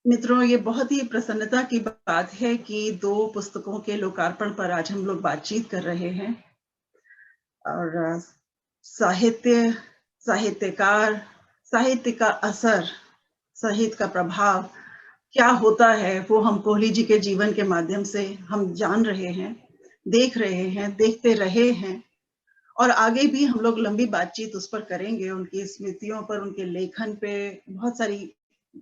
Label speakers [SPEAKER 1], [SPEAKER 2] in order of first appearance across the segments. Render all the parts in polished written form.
[SPEAKER 1] मित्रों, ये बहुत ही प्रसन्नता की बात है कि 2 पुस्तकों के लोकार्पण पर आज हम लोग बातचीत कर रहे हैं। और साहित्य, साहित्यकार, साहित्य का असर, साहित्य का प्रभाव क्या होता है, वो हम कोहली जी के जीवन के माध्यम से हम जान रहे हैं, देख रहे हैं, देखते रहे हैं। और आगे भी हम लोग लंबी बातचीत उस पर करेंगे, उनकी स्मृतियों पर, उनके लेखन पे बहुत सारी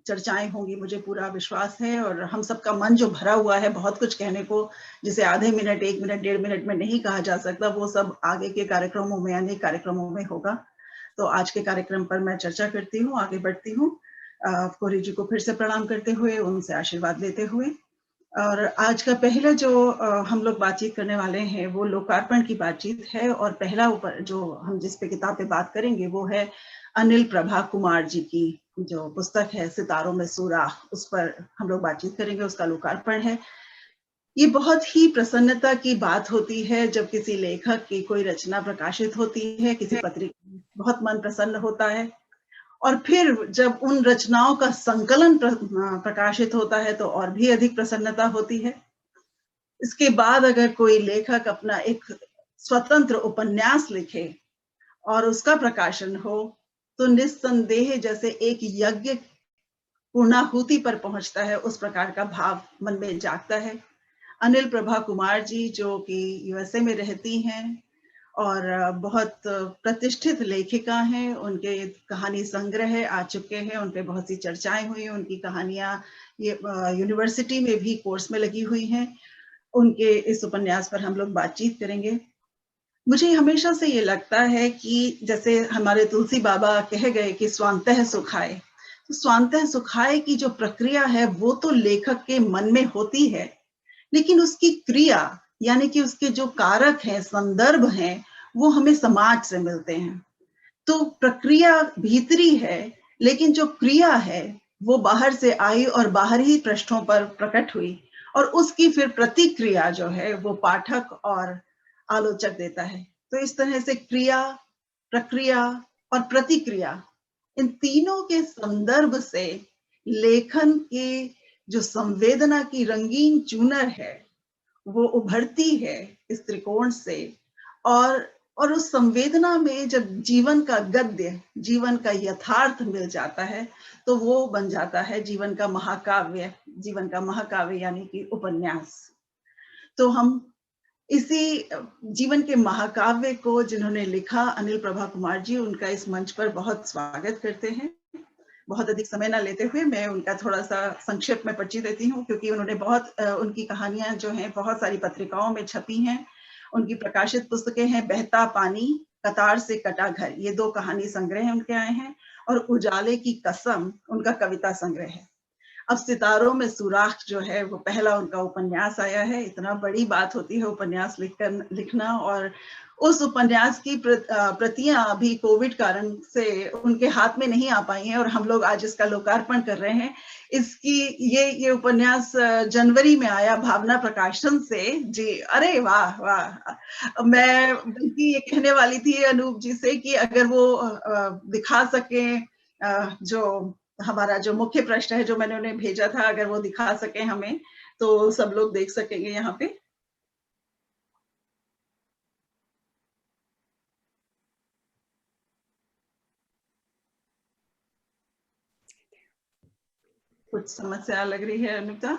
[SPEAKER 1] चर्चाएं होंगी, मुझे पूरा विश्वास है। और हम सबका मन जो भरा हुआ है बहुत कुछ कहने को, जिसे आधे मिनट, 1 मिनट, 1.5 मिनट में नहीं कहा जा सकता, वो सब आगे के कार्यक्रमों में, अनेक कार्यक्रमों में होगा। तो आज के कार्यक्रम पर मैं चर्चा करती हूँ, आगे बढ़ती हूँ। कोहली जी को फिर से प्रणाम करते हुए, उनसे आशीर्वाद लेते हुए। और आज का पहला जो हम लोग बातचीत करने वाले हैं वो लोकार्पण की बातचीत है। और पहला ऊपर जो हम जिस पे किताब पे बात करेंगे वो है अनिल प्रभा कुमार जी की जो पुस्तक है सितारों में सुराख, उस पर हम लोग बातचीत करेंगे, उसका लोकार्पण है। ये बहुत ही प्रसन्नता की बात होती है जब किसी लेखक की कोई रचना प्रकाशित होती है, किसी पत्रिका में, बहुत मन प्रसन्न होता है। और फिर जब उन रचनाओं का संकलन प्रकाशित होता है तो और भी अधिक प्रसन्नता होती है। इसके बाद अगर कोई लेखक अपना एक स्वतंत्र उपन्यास लिखे और उसका प्रकाशन हो, तो निस्संदेह जैसे एक यज्ञ पूर्णाहुति पर पहुंचता है, उस प्रकार का भाव मन में जागता है। अनिल प्रभा कुमार जी जो कि यूएसए में रहती हैं और बहुत प्रतिष्ठित लेखिका हैं, उनके कहानी संग्रह आ चुके हैं, उन पे बहुत सी चर्चाएं हुई, उनकी कहानियां ये यूनिवर्सिटी में भी कोर्स में लगी हुई हैं। उनके इस उपन्यास पर हम लोग बातचीत करेंगे। मुझे हमेशा से ये लगता है कि जैसे हमारे तुलसी बाबा कह गए कि स्वांतः सुखाय, तो स्वांतः सुखाय की जो प्रक्रिया है वो तो लेखक के मन में होती है, लेकिन उसकी क्रिया यानी कि उसके जो कारक हैं, संदर्भ हैं, वो हमें समाज से मिलते हैं। तो प्रक्रिया भीतरी है, लेकिन जो क्रिया है वो बाहर से आई और बाहरी पृष्ठों पर प्रकट हुई, और उसकी फिर प्रतिक्रिया जो है वो पाठक और आलोचक देता है। तो इस तरह से क्रिया, प्रक्रिया और प्रतिक्रिया, इन तीनों के संदर्भ से लेखन के जो संवेदना की रंगीन चूनर है वो उभरती है इस त्रिकोण से। और उस संवेदना में जब जीवन का गद्य, जीवन का यथार्थ मिल जाता है, तो वो बन जाता है जीवन का महाकाव्य। जीवन का महाकाव्य यानी कि उपन्यास। तो हम इसी जीवन के महाकाव्य को जिन्होंने लिखा, अनिल प्रभा कुमार जी, उनका इस मंच पर बहुत स्वागत करते हैं। बहुत अधिक समय ना लेते हुए मैं उनका थोड़ा सा संक्षेप में परिचय देती हूँ, क्योंकि उन्होंने उनकी कहानियां जो हैं बहुत सारी पत्रिकाओं में छपी हैं। उनकी प्रकाशित पुस्तकें हैं बहता पानी, कतार से कटा घर, ये 2 कहानी संग्रह उनके आए हैं। और उजाले की कसम उनका कविता संग्रह है। अब सितारों में सुराख जो है वो पहला उनका उपन्यास आया है। इतना बड़ी बात होती है उपन्यास लिखना, और उस उपन्यास की प्रतियां अभी कोविड कारण से उनके हाथ में नहीं आ पाई हैं, और हम लोग आज इसका लोकार्पण कर रहे हैं। इसकी ये उपन्यास जनवरी में आया भावना प्रकाशन से। जी, अरे वाह वाह। मैं बल्कि ये कहने वाली थी अनूप जी से कि अगर वो दिखा सके, जो हमारा जो मुख्य प्रश्न है जो मैंने उन्हें भेजा था, अगर वो दिखा सके हमें, तो सब लोग देख सकेंगे यहाँ पे। कुछ समस्या लग रही है अनुता?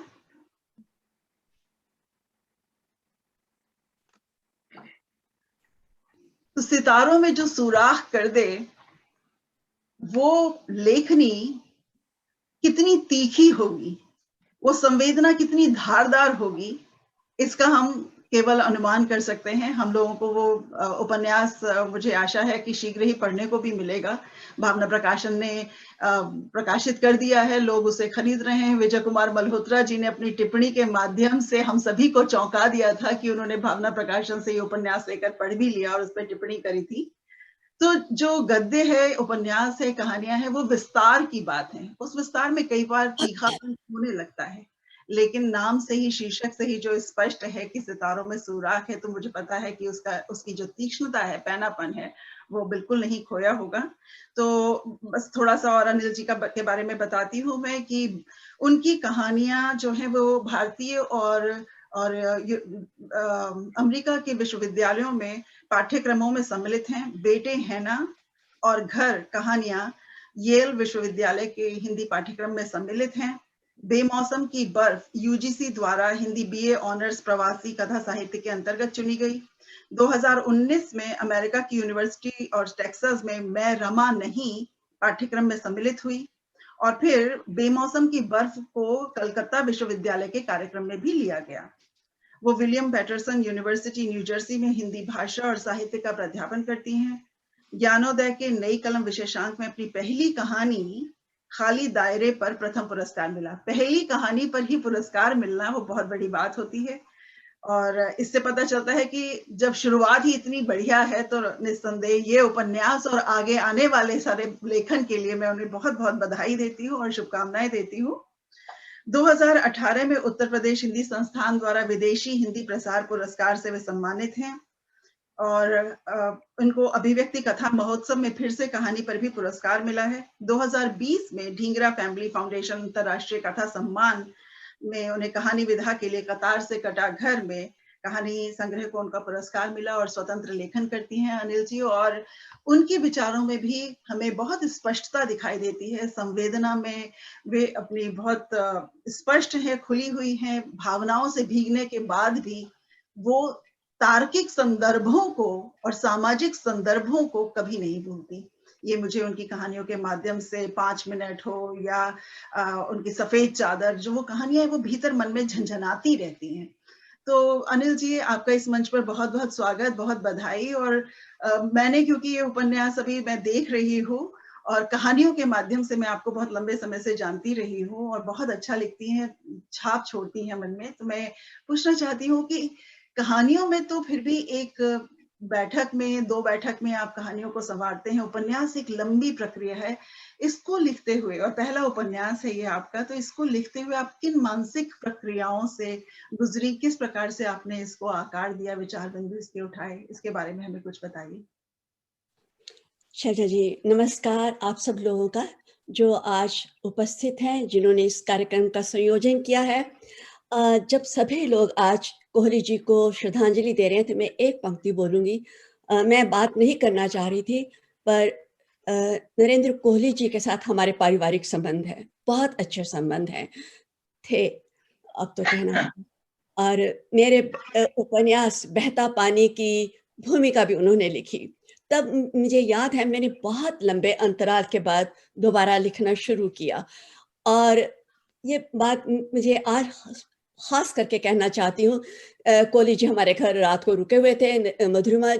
[SPEAKER 1] तो सितारों में जो सुराख कर दे, वो लेखनी कितनी तीखी होगी, वो संवेदना कितनी धारदार होगी, इसका हम केवल अनुमान कर सकते हैं। हम लोगों को वो उपन्यास मुझे आशा है कि शीघ्र ही पढ़ने को भी मिलेगा। भावना प्रकाशन ने प्रकाशित कर दिया है, लोग उसे खरीद रहे हैं। विजय कुमार मल्होत्रा जी ने अपनी टिप्पणी के माध्यम से हम सभी को चौंका दिया था कि उन्होंने भावना प्रकाशन से ये उपन्यास लेकर पढ़ भी लिया और उस पर टिप्पणी करी थी। तो जो गद्य है, उपन्यास है, कहानियां हैं, वो विस्तार की बात है। उस विस्तार में कई बार तीखापन होने लगता है, लेकिन नाम से ही, शीर्षक से ही जो स्पष्ट है कि सितारों में सुराख है, तो मुझे पता है कि उसकी जो तीक्ष्णता है, पैनापन है, वो बिल्कुल नहीं खोया होगा। तो बस थोड़ा-सा और अनिल जी के बारे में बताती हूँ मैं कि उनकी कहानियाँ जो हैं वो भारतीय और अमेरिका के विश्वविद्यालयों में पाठ्यक्रमों में सम्मिलित हैं। बेटे हैं ना और घर कहानियाँ येल विश्वविद्यालय के हिंदी पाठ्यक्रम में सम्मिलित हैं। बेमौसम की बर्फ यूजीसी द्वारा हिंदी बीए ऑनर्स प्रवासी कथा साहित्य के अंतर्गत चुनी गई। 2019 में अमेरिका की यूनिवर्सिटी और टेक्सास में मैं रमा नहीं पाठ्यक्रम में सम्मिलित हुई और फिर बेमौसम की बर्फ को कलकत्ता विश्वविद्यालय के कार्यक्रम में भी लिया गया। वो William Paterson University New Jersey में हिंदी भाषा और साहित्य का प्राध्यापन करती हैं। ज्ञानोदय के नई कलम विशेषांक में अपनी पहली कहानी खाली दायरे पर प्रथम पुरस्कार मिला। पहली कहानी पर ही पुरस्कार मिलना वो बहुत बड़ी बात होती है और इससे पता चलता है कि जब शुरुआत ही इतनी बढ़िया है तो निस्संदेह ये उपन्यास और आगे आने वाले सारे लेखन के लिए मैं उन्हें बहुत बहुत बधाई देती हूँ और शुभकामनाएं देती हूँ। 2018 में उत्तर प्रदेश हिंदी संस्थान द्वारा विदेशी हिंदी प्रसार पुरस्कार से वे सम्मानित हैं और इनको अभिव्यक्ति कथा महोत्सव में फिर से कहानी पर भी पुरस्कार मिला है। 2020 में ढींगरा फैमिली फाउंडेशन अंतर्राष्ट्रीय कथा सम्मान में उन्हें कहानी विधा के लिए कतार से कटा घर में कहानी संग्रह को उनका पुरस्कार मिला और स्वतंत्र लेखन करती हैं अनिल जी और उनके विचारों में भी हमें बहुत स्पष्टता दिखाई देती है। संवेदना में वे अपनी बहुत स्पष्ट है, खुली हुई हैं, भावनाओं से भीगने के बाद भी वो तार्किक संदर्भों को और सामाजिक संदर्भों को कभी नहीं भूलती। ये मुझे उनकी कहानियों के माध्यम से 5 मिनट हो या उनकी सफेद चादर, जो वो कहानियां वो भीतर मन में झंझनाती रहती हैं। तो अनिल जी, आपका इस मंच पर बहुत बहुत स्वागत, बहुत बधाई। और मैंने क्योंकि ये उपन्यास अभी मैं देख रही हूँ और कहानियों के माध्यम से मैं आपको बहुत लंबे समय से जानती रही हूँ और बहुत अच्छा लिखती हैं, छाप छोड़ती हैं मन में, तो मैं पूछना चाहती हूँ कि कहानियों में तो फिर भी एक बैठक में, 2 बैठक में आप कहानियों को संवारते हैं। उपन्यास एक लंबी प्रक्रिया है। इसको लिखते हुए, और पहला उपन्यास है ये आपका, तो इसको लिखते हुए आप किन मानसिक प्रक्रियाओं से गुजरी, किस प्रकार से आपने इसको आकार दिया, विचार बिंदु इसके उठाए, इसके बारे में हमें कुछ बताइए।
[SPEAKER 2] शैलजा जी, नमस्कार आप सब लोगों का जो आज उपस्थित हैं, जिन्होंने इस कार्यक्रम का संयोजन किया है। जब सभी लोग आज कोहली जी को श्रद्धांजलि दे रहे हैं तो मैं एक पंक्ति बोलूँगी। मैं बात नहीं करना चाह रही थी, पर नरेंद्र कोहली जी के साथ हमारे पारिवारिक संबंध है, बहुत अच्छे संबंध हैं, थे, अब तो कहना होगा। और मेरे उपन्यास बहता पानी की भूमिका भी उन्होंने लिखी। तब मुझे याद है मैंने बहुत लंबे अंतराल के बाद दोबारा लिखना शुरू किया और ये बात मुझे आज ख़ास करके कहना चाहती हूँ। कोहली जी हमारे घर रात को रुके हुए थे, मधुरिमा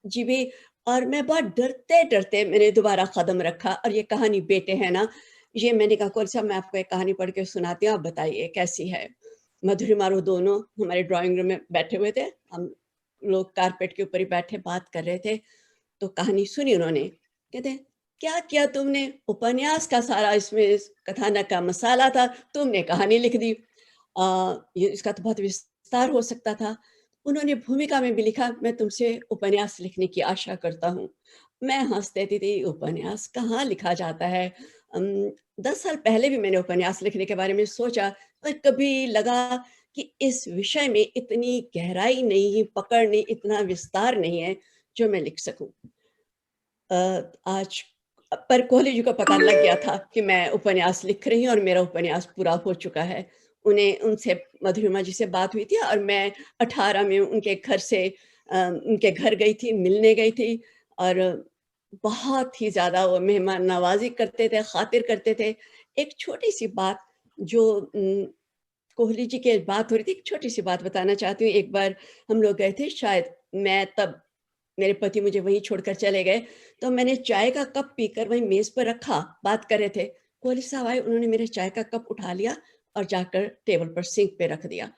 [SPEAKER 2] जी भी, और मैं बहुत डरते-डरते मैंने दोबारा कदम रखा और ये कहानी बेटे हैं ना, ये मैंने कहा कोहली साहब मैं आपको एक कहानी पढ़ के सुनाती हूँ, आप बताइए कैसी है? मधुरिमा और वो दोनों हमारे ड्राइंग रूम में बैठे हुए थे। हम लोग कारपेट के ऊपर ही बैठे बात कर रहे थे। तो कहानी सुनी उन्होंने। कहते हैं, "क्या किया तुमने? उपन्यास का सारा इसमें इस कथानक का मसाला था, तुमने कहानी लिख दी। ये इसका तो बहुत विस्तार हो सकता था।" उन्होंने भूमिका में भी लिखा, "मैं तुमसे उपन्यास लिखने की आशा करता हूँ।" मैं हँस देती थी, उपन्यास कहाँ लिखा जाता है? 10 साल पहले भी मैंने उपन्यास लिखने के बारे में सोचा, पर कभी लगा कि इस विषय में इतनी गहराई नहीं, पकड़ नहीं, इतना विस्तार नहीं है, जो मैं लिख सकूँ। आज पर कोहली जी को पता लग गया था कि मैं उपन्यास लिख रही हूँ और मेरा उपन्यास पूरा हो चुका है। उन्हें उनसे मधुरिमा जी से बात हुई थी और मैं 18 में उनके घर से उनके घर गई थी, मिलने गई थी और बहुत ही ज़्यादा वो मेहमान नवाज़ी करते थे, ख़ातिर करते थे। एक छोटी-सी बात जो कोहली जी की बात हो रही थी, एक छोटी-सी बात बताना चाहती हूँ। एक बार हम लोग गए थे, शायद मैं तब, मेरे पति मुझे वहीं छोड़कर चले गए, तो मैंने चाय का कप पीकर वहीं मेज़ पर रखा, बात कर रहे थे। कोहली साहब आए, उन्होंने मेरे चाय का कप उठा लिया और जाकर टेबल पर सिंक पे रख दिया।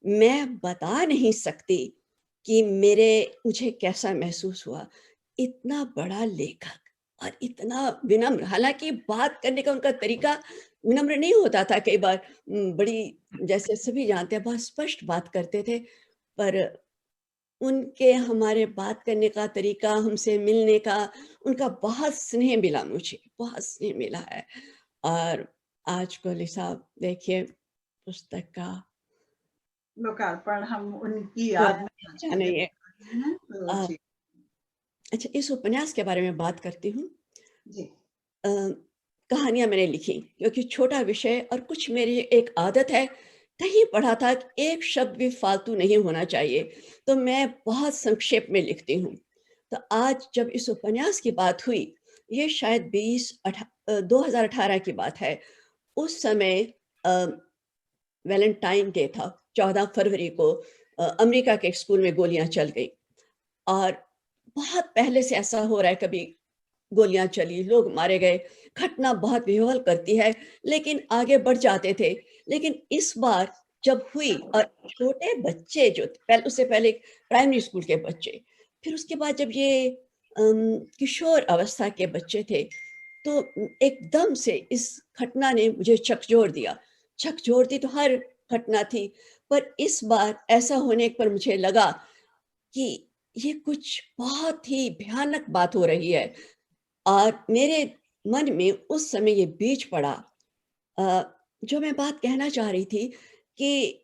[SPEAKER 2] मैं बता नहीं सकती कि मुझे कैसा महसूस हुआ। इतना बड़ा लेखक और इतना विनम्र, हालाँकि बात करने का उनका तरीका विनम्र नहीं होता था कई बार, बड़ी, जैसे सभी जानते हैं, बहुत स्पष्ट बात करते थे, पर उनके हमारे बात करने का तरीका, हमसे मिलने का, उनका बहुत स्नेह मिला मुझे, बहुत स्नेह मिला है। और आज कोहली साहब देखिए, पुस्तक का
[SPEAKER 1] लोकार्पण हम उनकी याद में
[SPEAKER 2] कोई
[SPEAKER 1] आज
[SPEAKER 2] अच्छा
[SPEAKER 1] करने
[SPEAKER 2] नहीं है।
[SPEAKER 1] जा रहे हैं, तो
[SPEAKER 2] अ,
[SPEAKER 1] जी।
[SPEAKER 2] अच्छा, इस उपन्यास के बारे में बात करती हूँ।
[SPEAKER 1] जी।
[SPEAKER 2] अ, कहानियाँ मैंने लिखी क्योंकि छोटा विषय, और कुछ मेरी एक आदत है, कहीं पढ़ा था कि एक शब्द भी फालतू नहीं होना चाहिए, तो मैं बहुत संक्षेप में लिखती हूँ। तो आज जब इस उपन्यास की बात हुई, ये शायद 2018 की बात है। उस समय अ, वैलेंटाइन डे था, 14 फरवरी को अमेरिका के एक स्कूल में गोलियाँ चल गई, और बहुत पहले से ऐसा हो रहा है, कभी गोलियाँ चली, लोग मारे गए, घटना बहुत विह्वल करती है, लेकिन आगे बढ़ जाते थे। लेकिन इस बार जब हुई, और छोटे बच्चे जो पहले, उससे पहले प्राइमरी स्कूल के बच्चे, फिर उसके बाद जब ये किशोर अवस्था के बच्चे थे, तो एकदम से इस घटना ने मुझे झकझोर दिया। झकझोर दी तो हर घटना थी, पर इस बार ऐसा होने पर मुझे लगा कि ये कुछ बहुत ही भयानक बात हो रही है। और मेरे मन में उस समय ये बीज पड़ा, अ, जो मैं बात कहना चाह रही थी कि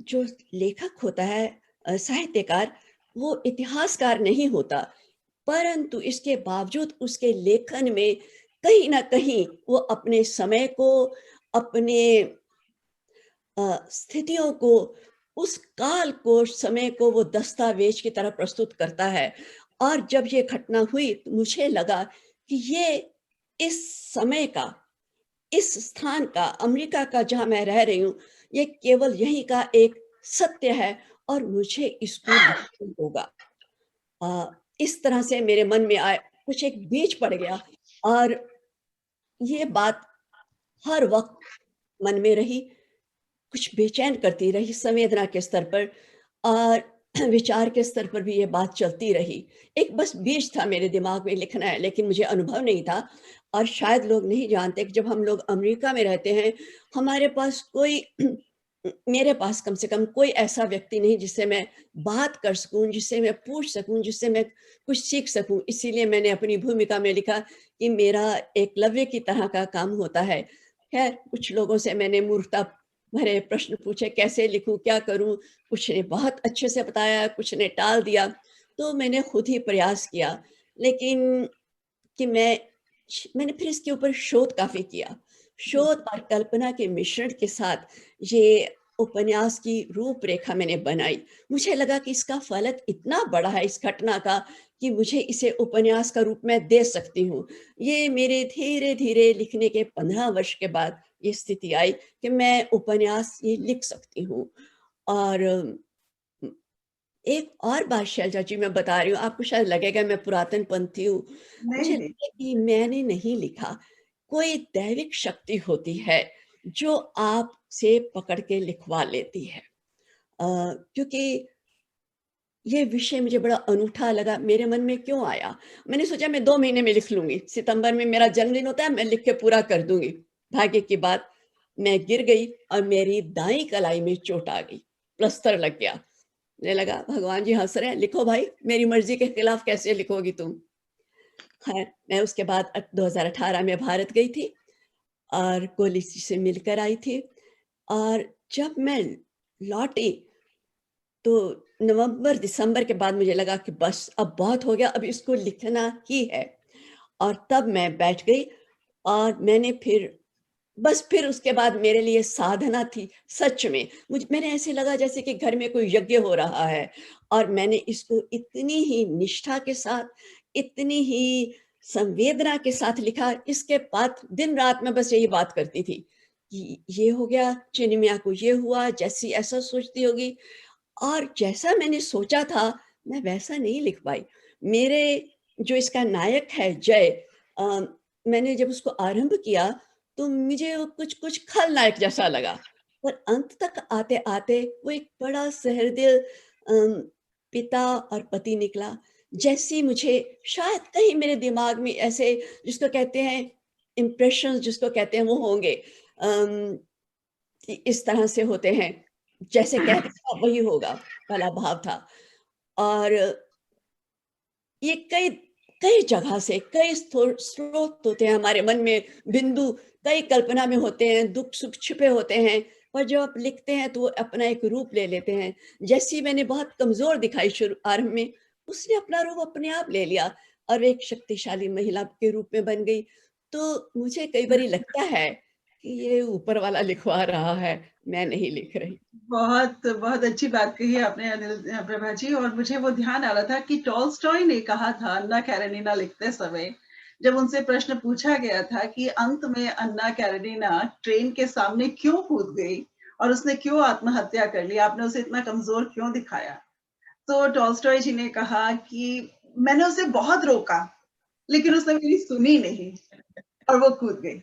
[SPEAKER 2] जो लेखक होता है, साहित्यकार, वो इतिहासकार नहीं होता, परंतु इसके बावजूद उसके लेखन में कहीं न कहीं वो अपने समय को, अपने स्थितियों को, उस काल को, समय को वो दस्तावेज की तरह प्रस्तुत करता है। और जब ये घटना हुई तो मुझे लगा कि ये इस समय का, इस स्थान का, अमेरिका का जहाँ मैं रह रही हूँ, ये केवल यहीं का एक सत्य है, और मुझे इसको लिखना होगा। इस तरह से मेरे मन में आए, कुछ एक बीज पड़ गया, और ये बात हर वक़्त मन में रही, कुछ बेचैन करती रही संवेदना के स्तर पर, और विचार के स्तर पर भी ये बात चलती रही। एक बस बीज था मेरे दिमाग में, लिखना है, लेकिन मुझे अनुभव नहीं था। और शायद लोग नहीं जानते कि जब हम लोग अमेरिका में रहते हैं, हमारे पास कोई मेरे पास कम से कम कोई ऐसा व्यक्ति नहीं जिससे मैं बात कर सकूँ, जिससे मैं पूछ सकूँ, जिससे मैं कुछ सीख सकूँ। इसीलिए मैंने अपनी भूमिका में लिखा कि मेरा एकलव्य की तरह का काम होता है। ख़ैर, कुछ लोगों से मैंने मूर्खता भरे प्रश्न पूछे, कैसे लिखूँ, क्या करूँ? कुछ ने बहुत अच्छे से बताया, कुछ ने टाल दिया, तो मैंने खुद ही प्रयास किया। लेकिन कि मैंने फिर इसके ऊपर शोध काफ़ी किया।
[SPEAKER 1] जी।
[SPEAKER 2] शोध और कल्पना के मिश्रण के साथ ये उपन्यास की रूपरेखा मैंने बनाई। मुझे लगा कि इसका फलक इतना बड़ा है इस घटना का, कि मुझे इसे उपन्यास का रूप में दे सकती हूँ। ये मेरे धीरे-धीरे लिखने के 15 वर्ष के बाद ये स्थिति आई कि मैं उपन्यास ये लिख सकती हूँ। और एक और बात शैलजा जी मैं बता रही हूँ, आपको शायद लगेगा मैं पुरातनपंथी हूँ।
[SPEAKER 1] नहीं,
[SPEAKER 2] मुझे
[SPEAKER 1] नहीं।
[SPEAKER 2] लगता है कि मैंने नहीं लिखा, कोई दैविक शक्ति होती है, जो आपसे पकड़ के लिखवा लेती है। क्योंकि ये विषय मुझे बड़ा अनूठा लगा, मेरे मन में क्यों आया? मैंने सोचा मैं 2 महीने में लिख लूँगी, सितंबर में मेरा जन्मदिन होता है, मैं लिख के पूरा कर दूँगी। भाग्य की बात, मैं गिर गई और मेरी दाईं कलाई में चोट आ गई, प्लास्टर लग गया। मुझे लगा भगवान जी हँस रहे हैं, लिखो भाई, मेरी मर्ज़ी के खिलाफ कैसे लिखोगी तुम? खैर, मैं उसके बाद 2018 में भारत गई थी, और कोहली जी से मिलकर आई थी, और जब मैं लौटी, तो नवंबर-दिसंबर के बाद मुझे लगा कि बस अब बहुत हो गया, अब इसको लिखना ही है। और तब मैं बैठ गई, और मैंने फिर उसके बाद मेरे लिए साधना थी, सच में। मैंने ऐसे लगा जैसे कि घर में कोई यज्ञ हो रहा है, और मैंने इसको इतनी ही निष्ठा के साथ, इतनी ही संवेदना के साथ लिखा, इसके बाद दिन-रात मैं बस यही बात करती थी कि ये हो गया, चीनी मियाँ को ये हुआ, जैसी ऐसा सोचती होगी, और जैसा मैंने सोचा था, मैं वैसा नहीं लिख पाई। मेरे जो इसका नायक है जय, अ, मैंने जब उसको आरंभ किया, तो मुझे वो कुछ-कुछ खलनायक जैसा लगा। पर अंत तक आते-आते वो एक बड़ा सहृदय पिता और पति निकला। जैसी मुझे शायद कहीं मेरे दिमाग में ऐसे, जिसको कहते हैं इम्प्रेशंस जिसको कहते हैं वो होंगे, कि इस तरह से होते हैं, जैसे कहते था वही होगा, पहला भाव था। और ये कई कई जगह से कई स्रोत होते हैं हमारे मन में, बिंदु कई कल्पना में होते हैं, दुख सुख छिपे होते हैं, पर जब आप लिखते हैं तो वो अपना एक रूप ले लेते हैं। जैसी मैंने बहुत कमजोर दिखाई शुरू आरंभ में, उसने अपना रूप अपने आप ले लिया और एक शक्तिशाली महिला के रूप में बन गई। तो मुझे कई बारी लगता है कि ये ऊपर वाला लिखवा रहा है, मैं नहीं लिख रही।
[SPEAKER 1] बहुत बहुत अच्छी बात कही आपने प्रभा जी। और मुझे वो ध्यान आ रहा था कि टॉल्स्टॉय ने कहा था अन्ना कैरेनिना लिखते समय, जब उनसे प्रश्न पूछा गया था कि अंत में अन्ना कैरेनिना ट्रेन के सामने क्यों कूद गई और उसने क्यों आत्महत्या कर ली, आपने उसे इतना कमजोर क्यों दिखाया? तो टॉल्स्टॉय जी ने कहा कि मैंने उसे बहुत रोका, लेकिन उसने मेरी सुनी नहीं और वो कूद गई।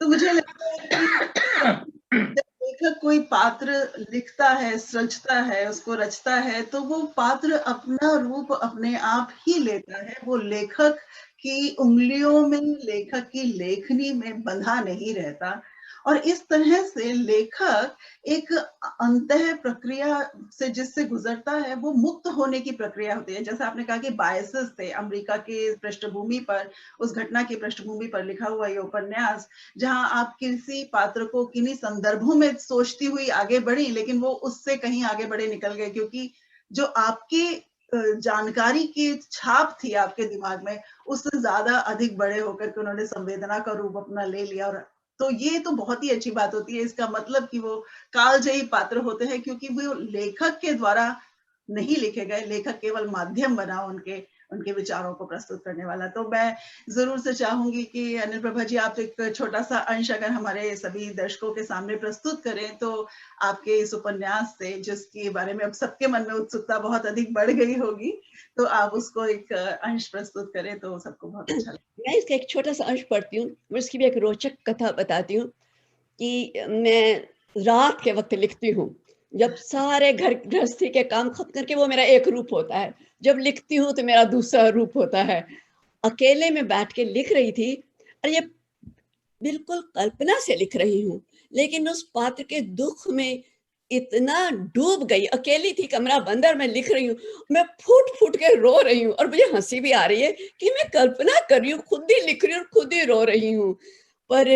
[SPEAKER 1] तो मुझे लगता है कि जब लेखक कोई पात्र लिखता है, सृजता है, उसको रचता है, तो वो पात्र अपना रूप अपने आप ही लेता है। वो लेखक की उँगलियों में, लेखक की लेखनी में बंधा नहीं रहता। और इस तरह से लेखक एक अंतः प्रक्रिया से जिससे गुजरता है, वो मुक्त होने की प्रक्रिया होती है। जैसे आपने कहा कि बायसेस थे अमेरिका के पृष्ठभूमि पर, उस घटना की पृष्ठभूमि पर लिखा हुआ ये उपन्यास, जहाँ आप किसी पात्र को किन्हीं संदर्भों में सोचती हुई आगे बढ़ी, लेकिन वो उससे कहीं आगे बढ़े निकल गए, क्योंकि जो आपकी जानकारी की छाप थी आपके दिमाग में, उससे ज्यादा अधिक बड़े होकर के उन्होंने संवेदना का रूप अपना ले लिया। और तो ये तो बहुत ही अच्छी बात होती है। इसका मतलब कि वो कालजयी पात्र होते हैं, क्योंकि वो लेखक के द्वारा नहीं लिखे गए, लेखक केवल माध्यम बना उनके उनके विचारों को प्रस्तुत करने वाला। तो मैं ज़रूर से चाहूँगी कि अनिल प्रभा जी, आप एक छोटा-सा अंश अगर हमारे सभी दर्शकों के सामने प्रस्तुत करें, तो आपके इस उपन्यास से, जिसके बारे में अब सबके मन में उत्सुकता बहुत अधिक बढ़ गई होगी, तो आप उसको एक अंश प्रस्तुत करें तो सबको बहुत अच्छा लगेगा।
[SPEAKER 2] मैं इसका एक छोटा-सा अंश पढ़ती हूँ, मैं उसकी भी एक रोचक कथा बताती हूँ कि मैं रात के वक़्त लिखती हूँ। जब सारे घर गृहस्थी के काम ख़त्म करके, वो मेरा एक रूप होता है। जब लिखती हूँ तो मेरा दूसरा रूप होता है। अकेले में बैठ के लिख रही थी और ये बिल्कुल कल्पना से लिख रही हूँ, लेकिन उस पात्र के दुःख में इतना डूब गई, अकेली थी, कमरा बंद और मैं लिख रही हूँ। मैं फूट-फूट के रो रही हूँ और मुझे हँसी भी आ रही है कि मैं कल्पना कर रही हूँ, खुद ही लिख रही हूँ और खुद ही रो रही हूँ। पर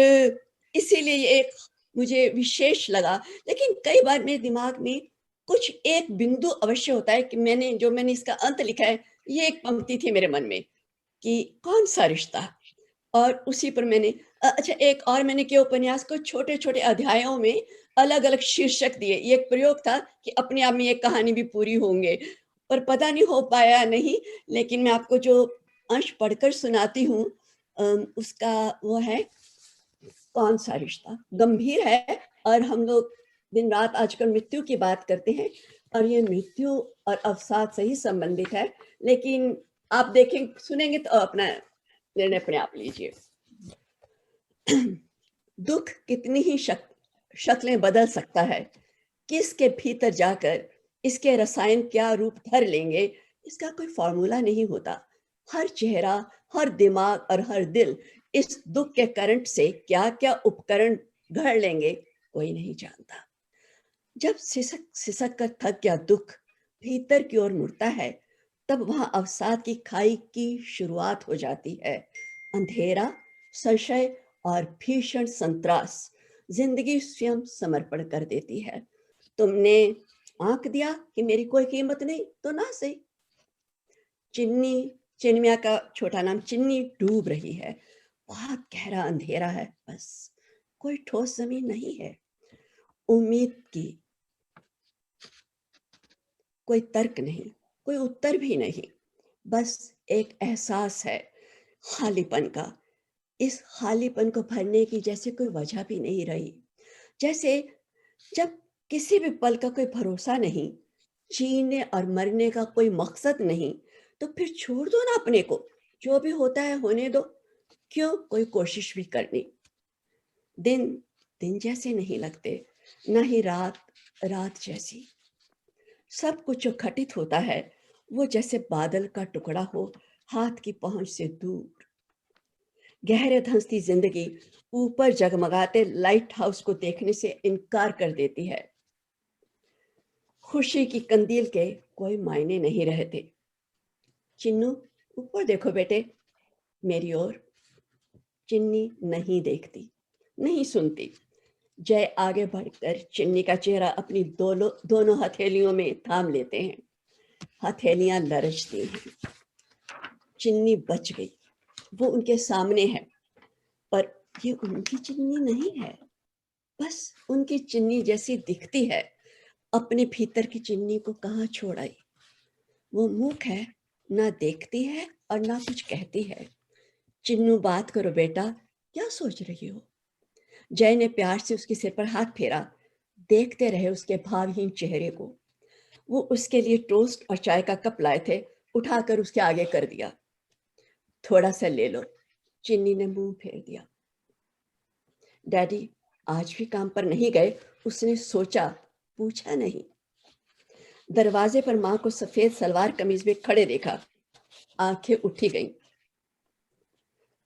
[SPEAKER 2] इसीलिए ये एक मुझे विशेष लगा। लेकिन कई बार मेरे दिमाग में कुछ एक बिंदु अवश्य होता है कि मैंने इसका अंत लिखा है, ये एक पंक्ति थी मेरे मन में कि कौन-सा रिश्ता? और उसी पर मैंने अच्छा, एक और मैंने किया, उपन्यास को छोटे-छोटे अध्यायों में अलग-अलग शीर्षक दिए। ये एक प्रयोग था कि अपने आप में ये कहानी भी पूरी होंगे, पर पता नहीं हो पाया नहीं। लेकिन मैं आपको जो अंश पढ़कर सुनाती हूँ, उसका वो है कौन-सा रिश्ता। गंभीर है और हम लोग दिन-रात आजकल मृत्यु की बात करते हैं और ये मृत्यु और अवसाद से ही संबंधित है। लेकिन आप देखें सुनेंगे तो अपना निर्णय अपने आप लीजिए। दुःख कितनी ही शक्लें बदल सकता है, किसके भीतर जाकर इसके रसायन क्या रूप धर लेंगे, इसका कोई फ़ॉर्मूला नहीं होता। हर चेहरा, हर दिमाग और हर दिल इस दुःख के करंट से क्या-क्या उपकरण घड़ लेंगे, कोई नहीं जानता। जब सिसक कर थक गया दुःख भीतर की ओर मुड़ता है, तब वहाँ अवसाद की खाई की शुरुआत हो जाती है। अंधेरा, संशय और भीषण संत्रास जिंदगी स्वयं समर्पण कर देती है। तुमने आंक दिया कि मेरी कोई कीमत नहीं, तो ना सही। चिन्नी चिन्मिया का छोटा नाम चिन्नी डूब रही है। बहुत गहरा अंधेरा है, बस कोई ठोस जमीन नहीं है। उम्मीद की कोई तर्क नहीं, कोई उत्तर भी नहीं, बस एक एहसास है खालीपन का। इस खालीपन को भरने की जैसे कोई वजह भी नहीं रही। जैसे जब किसी भी पल का कोई भरोसा नहीं, जीने और मरने का कोई मकसद नहीं, तो फिर छोड़ दो ना अपने को, जो भी होता है होने दो। क्यों कोई कोशिश भी करनी? दिन दिन जैसे नहीं लगते, ना ही रात रात जैसी। सब कुछ जो घटित होता है, वो जैसे बादल का टुकड़ा हो, हाथ की पहुंच से दूर। गहरे धंसती जिंदगी ऊपर जगमगाते लाइट हाउस को देखने से इनकार कर देती है। खुशी की कंदील के कोई मायने नहीं रहते। चिन्नू, ऊपर देखो बेटे, मेरी ओर। चिन्नी नहीं देखती, नहीं सुनती। जय आगे बढ़कर चिन्नी का चेहरा अपनी दोनों हथेलियों में थाम लेते हैं। हथेलियां लरचती हैं। चिन्नी बच गई। वो उनके सामने है, पर ये उनकी चिन्नी नहीं है। बस उनकी चिन्नी जैसी दिखती है। अपने भीतर की चिन्नी को कहाँ छोड़ आई। वो मूक है, ना देखती है और ना कुछ कहती है। चिन्नू, बात करो बेटा, क्या सोच रही हो? जय ने प्यार से उसके सिर पर हाथ फेरा। देखते रहे उसके भावहीन चेहरे को। वो उसके लिए टोस्ट और चाय का कप लाए थे, उठाकर उसके आगे कर दिया। थोड़ा सा ले लो। चिन्नी ने मुंह फेर दिया। डैडी आज भी काम पर नहीं गए? उसने सोचा, पूछा नहीं। दरवाजे पर मां को सफेद सलवार कमीज में खड़े देखा। आंखें उठी गईं।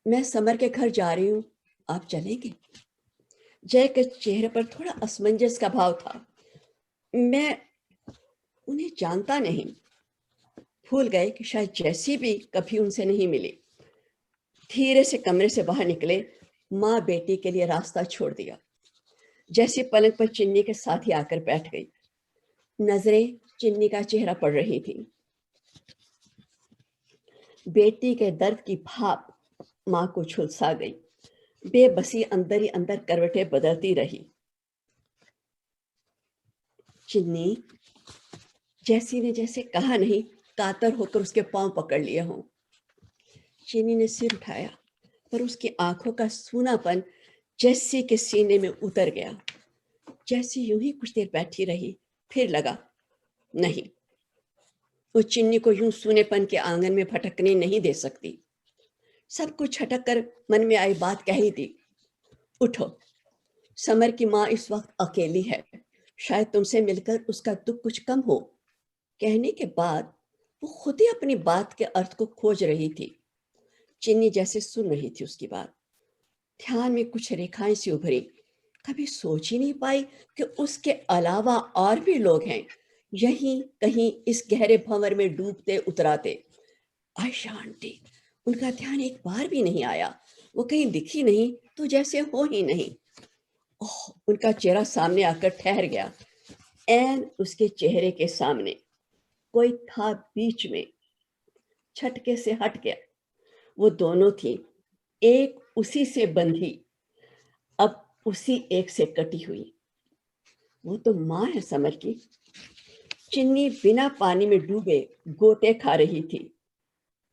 [SPEAKER 2] मैं समर के घर जा रही हूं, आप चलेंगे? जय के चेहरे पर थोड़ा असमंजस का भाव था। मैं उन्हें जानता नहीं। भूल गए कि शायद जैसी भी कभी उनसे नहीं मिली। धीरे से कमरे से बाहर निकले। माँ बेटी के लिए रास्ता छोड़ दिया। जैसी पलंग पर चिन्नी के साथ ही आकर बैठ गई। नजरें चिन्नी का चेहरा पड़ रही थी। बेटी के दर्द की भाप माँ को झुलसा गई। बेबसी अंदर ही अंदर करवटें बदलती रही। चिन्नी, जैसी ने जैसे कहा नहीं, कातर होकर उसके पांव पकड़ लिए हों। चिन्नी ने सिर उठाया, पर उसकी आंखों का सूनापन जैसी के सीने में उतर गया। जैसी यूं ही कुछ देर बैठी रही, फिर लगा, नहीं, वो चिन्नी को यूं सूनेपन के आंगन में भटकने नहीं दे सकती। सब कुछ छटक कर मन में आई बात कह ही दी। उठो, समर की माँ इस वक्त अकेली है, शायद तुमसे मिलकर उसका दुख कुछ कम हो। कहने के बाद वो खुद ही अपनी बात के अर्थ को खोज रही थी। चिन्नी जैसे सुन रही थी उसकी बात। ध्यान में कुछ रेखाएं सी उभरी। कभी सोच ही नहीं पाई कि उसके अलावा और भी लोग हैं, यहीं कहीं इस गहरे भंवर में डूबते उतराते। आयशा आंटी, उनका ध्यान एक बार भी नहीं आया। वो कहीं दिखी नहीं तो जैसे हो ही नहीं। ओह, उनका चेहरा सामने आकर ठहर गया। ऐन उसके चेहरे के सामने कोई था बीच में, छटके से हट गया। वो दोनों थी, एक उसी से बंधी, अब उसी एक से कटी हुई। वो तो माँ है समर की। चिन्नी बिना पानी में डूबे गोते खा रही थी।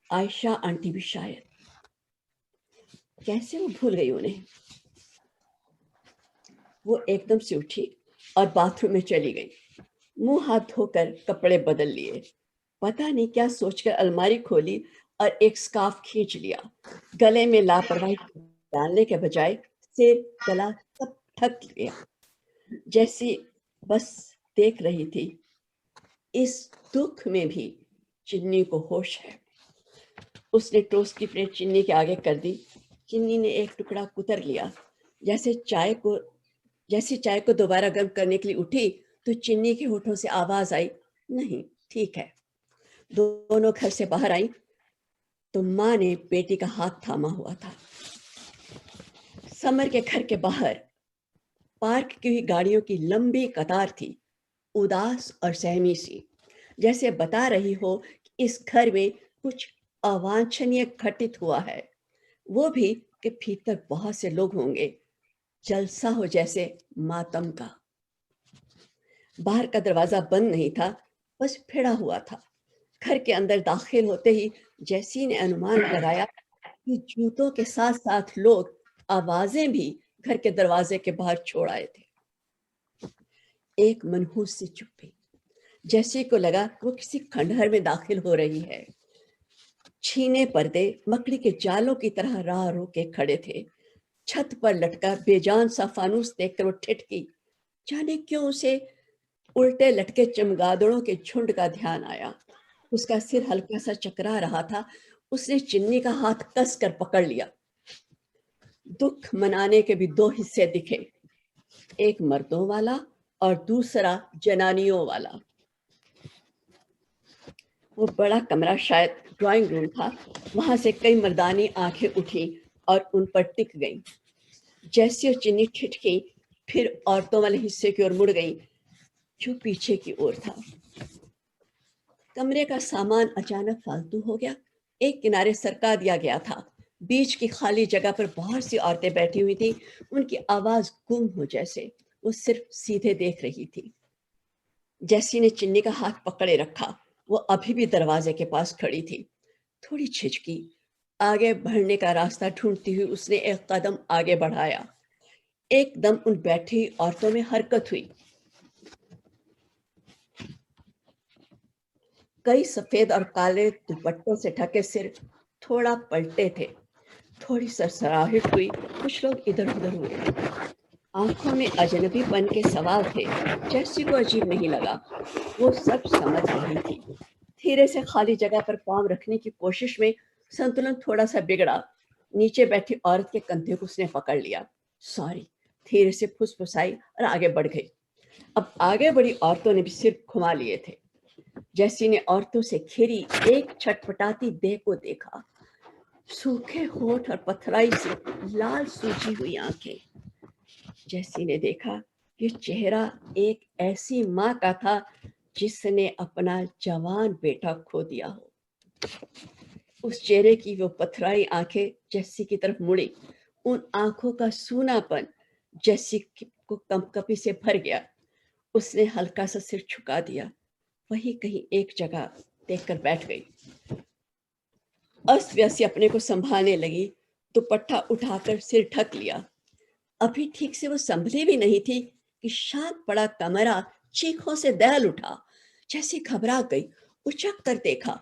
[SPEAKER 2] आयशा आंटी भी शायद। कैसे वो भूल गई उन्हें। वो एकदम से उठी और बाथरूम में चली गई। मुंह हाथ धोकर कपड़े बदल लिए। पता नहीं क्या सोचकर अलमारी खोली और एक स्कार्फ खींच लिया। गले में लापरवाही डालने के बजाय सिर, गला सब ढक लिया। जैसी बस देख रही थी, इस दुख में भी चिन्नी को होश है। उसने टोस्ट की प्लेट चिन्नी के आगे कर दी। चिन्नी ने एक टुकड़ा कुतर लिया। जैसे चाय को दोबारा गर्म करने के लिए उठी तो चिन्नी के होठों से आवाज आई, नहीं ठीक है। दोनों घर से बाहर आई तो माँ ने बेटी का हाथ थामा हुआ था। समर के घर के बाहर पार्क की हुई गाड़ियों की लंबी कतार थी, उदास और सहमी सी, जैसे बता रही हो कि इस घर में कुछ अवांछनीय घटित हुआ है। वो भी कि भीतर बहुत से लोग होंगे, जलसा हो जैसे मातम का। बाहर का दरवाजा बंद नहीं था, बस भिड़ा हुआ था। घर के अंदर दाखिल होते ही जैसी ने अनुमान लगाया कि जूतों के साथ साथ लोग आवाजें भी घर के दरवाजे के बाहर छोड़ आए थे। एक मनहूस सी चुप्पी, जैसी को लगा वो किसी खंडहर में दाखिल हो रही है। छीने पर्दे मकड़ी के जालों की तरह राह रोके खड़े थे। छत पर लटका बेजान सा फानूस देखकर वो ठिठकी। जाने क्यों उसे उल्टे लटके चमगादड़ों के झुंड का ध्यान आया। उसका सिर हल्का सा चकरा रहा था। उसने चिन्नी का हाथ कस कर पकड़ लिया। दुख मनाने के भी दो हिस्से दिखे, एक मर्दों वाला और दूसरा जनानियों वाला। वो बड़ा कमरा शायद ड्राइंग रूम था। वहां से कई मर्दानी आंखें उठी और उन पर टिक गईं। जैसी और चिन्नी ठिठकी, फिर औरतों वाले हिस्से की ओर मुड़ गई जो पीछे की ओर था। कमरे का सामान अचानक फालतू हो गया। एक किनारे सरका दिया गया था। बीच की खाली जगह पर बहुत सी औरतें बैठी हुई थी। उनकी आवाज गुम हो जैसे। वो सिर्फ सीधे देख रही थी। जैसी ने चिन्नी का हाथ पकड़े रखा। वो अभी भी दरवाजे के पास खड़ी थी। थोड़ी झिझकी। आगे बढ़ने का रास्ता ढूंढती हुई उसने एक कदम आगे बढ़ाया। एकदम उन बैठी औरतों में हरकत हुई। कई सफेद और काले दुपट्टों से ढके सिर थोड़ा पलटे थे। थोड़ी सरसराहट हुई। कुछ लोग इधर उधर हुए। आंखों में अजनबीपन के सवाल थे। जैसी को अजीब नहीं लगा। वो सब समझ रही थी। धीरे से खाली जगह पर पांव रखने की कोशिश में संतुलन थोड़ा सा बिगड़ा। नीचे बैठी औरत के कंधे को उसने पकड़ लिया। सॉरी, धीरे से फुसफुसाई और आगे बढ़ गई। अब आगे बढ़ी औरतों ने भी सिर घुमा लिए थे। जैसी ने औरतों से घिरी एक छटपटाती देह को देखा। सूखे होठ और पथराई से लाल सूजी हुई आंखें। जैसी ने देखा ये चेहरा एक ऐसी माँ का था जिसने अपना जवान बेटा खो दिया हो। उस चेहरे की वो पथराई आंखें जैसी की तरफ मुड़ी। उन आंखों का सूनापन जैसी को कंपकपी से भर गया। उसने हल्का सा सिर झुका दिया। वही कहीं एक जगह देखकर बैठ गई। अस्त व्यस्त अपने को संभालने लगी। दुपट्टा उठाकर सिर ढक लिया। अभी ठीक से वो संभली भी नहीं थी कि शांत पड़ा कमरा चीखों से दहल उठा। जैसे घबरा गई। उचक कर देखा।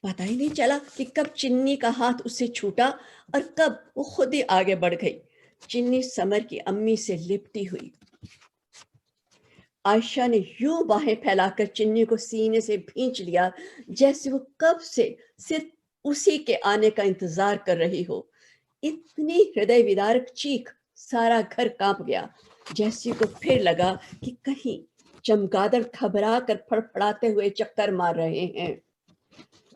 [SPEAKER 2] पता ही नहीं चला कि कब चिन्नी का हाथ उससे छूटा और कब वो खुद ही आगे बढ़ गई। चिन्नी समर की अम्मी से लिपटी हुई। आयशा ने यूं बाहें फैलाकर चिन्नी को सीने से भींच लिया जैसे वो कब से सिर्फ उसी के आने का इंतजार कर रही हो। इतनी हृदय विदारक चीख, सारा घर कांप गया। जैसी को फिर लगा कि कहीं चमगादड़ घबरा कर फड़फड़ाते हुए चक्कर मार रहे हैं।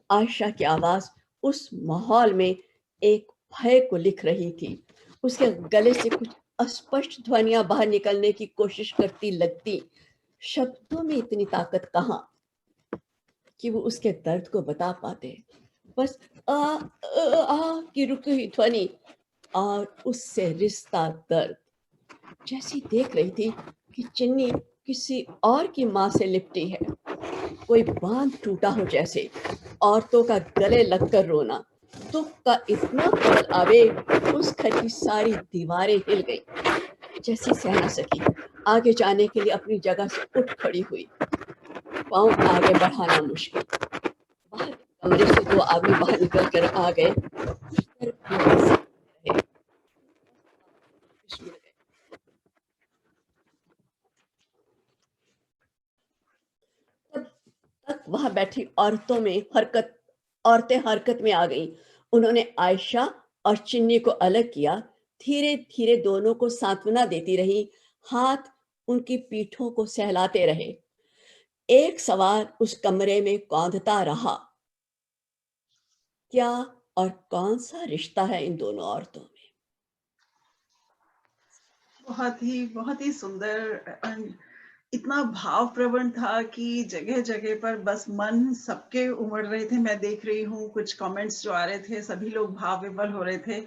[SPEAKER 2] आयशा की आवाज उस माहौल में एक भय को लिख रही थी। उसके गले से कुछ अस्पष्ट ध्वनियां बाहर निकलने की कोशिश करती लगती। शब्दों में इतनी ताकत कहां कि वो उसके दर्द को बता पाते। बस की रुकी हुई ध्वनि और उससे रिश्ता दर्द। जैसी देख रही थी कि चिन्नी किसी और की माँ से लिपटी है। कोई बांध टूटा हो जैसे। औरतों का गले लगकर रोना। दुख का इतना प्रबल आवेग, उस घर की सारी दीवारें हिल गई। जैसी सह न सकी, आगे जाने के लिए अपनी जगह से उठ खड़ी हुई। पाँव आगे बढ़ाना मुश्किल। बाहर कमरे से दो आदमी बाहर निकल कर आ गए। तब तक वहां बैठी औरतें हरकत में आ गईं। उन्होंने आयशा और चिन्नी को अलग किया। धीरे धीरे दोनों को सांत्वना देती रही। हाथ उनकी पीठों को सहलाते रहे। एक सवाल उस कमरे में कौंधता रहा। क्या और कौन सा रिश्ता है इन दोनों औरतों में?
[SPEAKER 1] बहुत ही सुंदर। इतना भाव प्रवण था कि जगह जगह पर बस मन सबके उमड़ रहे थे। मैं देख रही हूँ कुछ कमेंट्स जो आ रहे थे, सभी लोग भाव विवल हो रहे थे।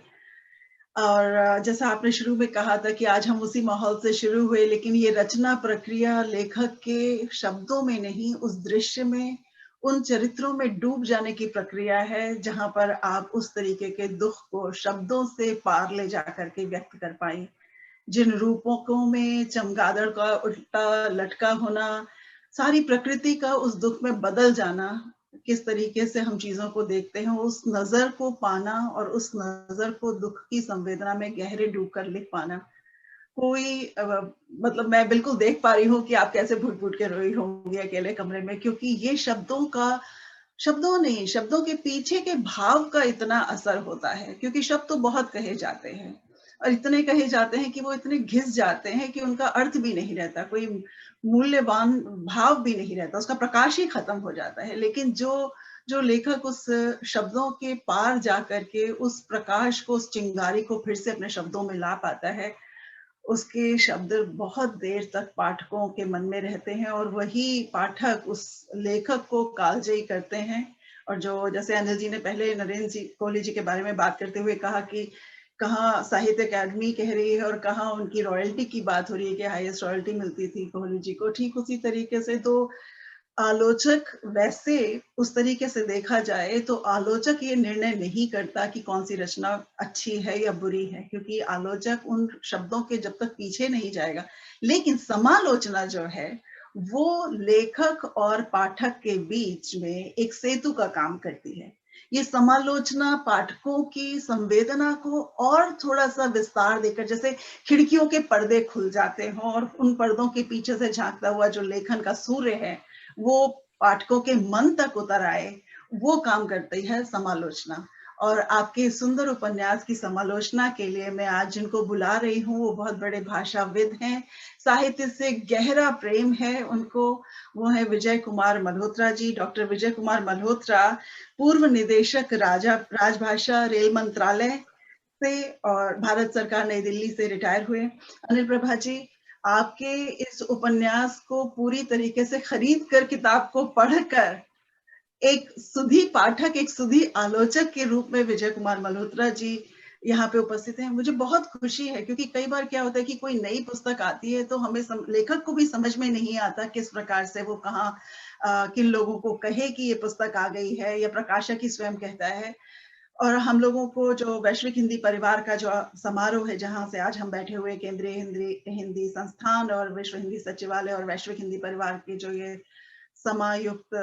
[SPEAKER 1] और जैसा आपने शुरू में कहा था कि आज हम उसी माहौल से शुरू हुए, लेकिन ये रचना प्रक्रिया लेखक के शब्दों में नहीं, उस दृश्य में, उन चरित्रों में डूब जाने की प्रक्रिया है, जहां पर आप उस तरीके के दुख को शब्दों से पार ले जा करके व्यक्त कर पाई। जिन रूपों में चमगादड़ का उल्टा लटका होना, सारी प्रकृति का उस दुख में बदल जाना, किस तरीके से हम चीजों को देखते हैं, उस नजर को पाना और उस नजर को दुख की संवेदना में गहरे डूबकर लिख पाना। मतलब मैं बिल्कुल देख पा रही हूँ कि आप कैसे घुट घुट के रोई होंगी अकेले कमरे में, क्योंकि ये शब्दों का शब्दों नहीं, शब्दों के पीछे के भाव का इतना असर होता है, क्योंकि शब्द तो बहुत कहे जाते हैं और इतने कहे जाते हैं कि वो इतने घिस जाते हैं कि उनका अर्थ भी नहीं रहता, कोई मूल्यवान भाव भी नहीं रहता, उसका प्रकाश ही खत्म हो जाता है। लेकिन जो लेखक उस शब्दों के पार जा करके उस प्रकाश को, उस चिंगारी को फिर से अपने शब्दों में ला पाता है, उसके शब्द बहुत देर तक पाठकों के मन में रहते हैं और वही पाठक उस लेखक को कालजयी करते हैं। और जो, जैसे अनिल जी ने पहले नरेंद्र जी कोहली जी के बारे में बात करते हुए कहा कि कहाँ साहित्य अकादमी कह रही है और कहाँ उनकी रॉयल्टी की बात हो रही है कि हाईएस्ट रॉयल्टी मिलती थी कोहली जी को, ठीक उसी तरीके से तो आलोचक, वैसे उस तरीके से देखा जाए तो आलोचक ये निर्णय नहीं करता कि कौन सी रचना अच्छी है या बुरी है, क्योंकि आलोचक उन शब्दों के जब तक पीछे नहीं जाएगा। लेकिन समालोचना जो है वो लेखक और पाठक के बीच में एक सेतु का काम करती है। ये समालोचना पाठकों की संवेदना को और थोड़ा सा विस्तार देकर, जैसे खिड़कियों के पर्दे खुल जाते हों और उन पर्दों के पीछे से झांकता हुआ जो लेखन का सूर्य है वो पाठकों के मन तक उतर आए, वो काम करती है समालोचना। और आपके सुंदर उपन्यास की समालोचना के लिए मैं आज जिनको बुला रही हूँ वो बहुत बड़े भाषाविद हैं, साहित्य से गहरा प्रेम है उनको, वो है विजय कुमार मल्होत्रा जी। डॉक्टर विजय कुमार मल्होत्रा पूर्व निदेशक राजभाषा रेल मंत्रालय से और भारत सरकार नई दिल्ली से रिटायर हुए। अनिल प्रभा जी, आपके इस उपन्यास को पूरी तरीके से खरीद कर, किताब को पढ़कर एक सुधी पाठक, एक सुधी आलोचक के रूप में विजय कुमार मल्होत्रा जी यहाँ पे उपस्थित हैं। मुझे बहुत खुशी है, क्योंकि कई बार क्या होता है कि कोई नई पुस्तक आती है तो हमें लेखक को भी समझ में नहीं आता किस प्रकार से वो कहाँ किन लोगों को कहे कि ये पुस्तक आ गई है, या प्रकाशक ही स्वयं कहता है। और हम लोगों को जो वैश्विक हिंदी परिवार का जो समारोह है, जहां से आज हम बैठे हुए, केंद्रीय हिंदी संस्थान और विश्व हिंदी सचिवालय और वैश्विक हिंदी परिवार की जो ये समायुक्त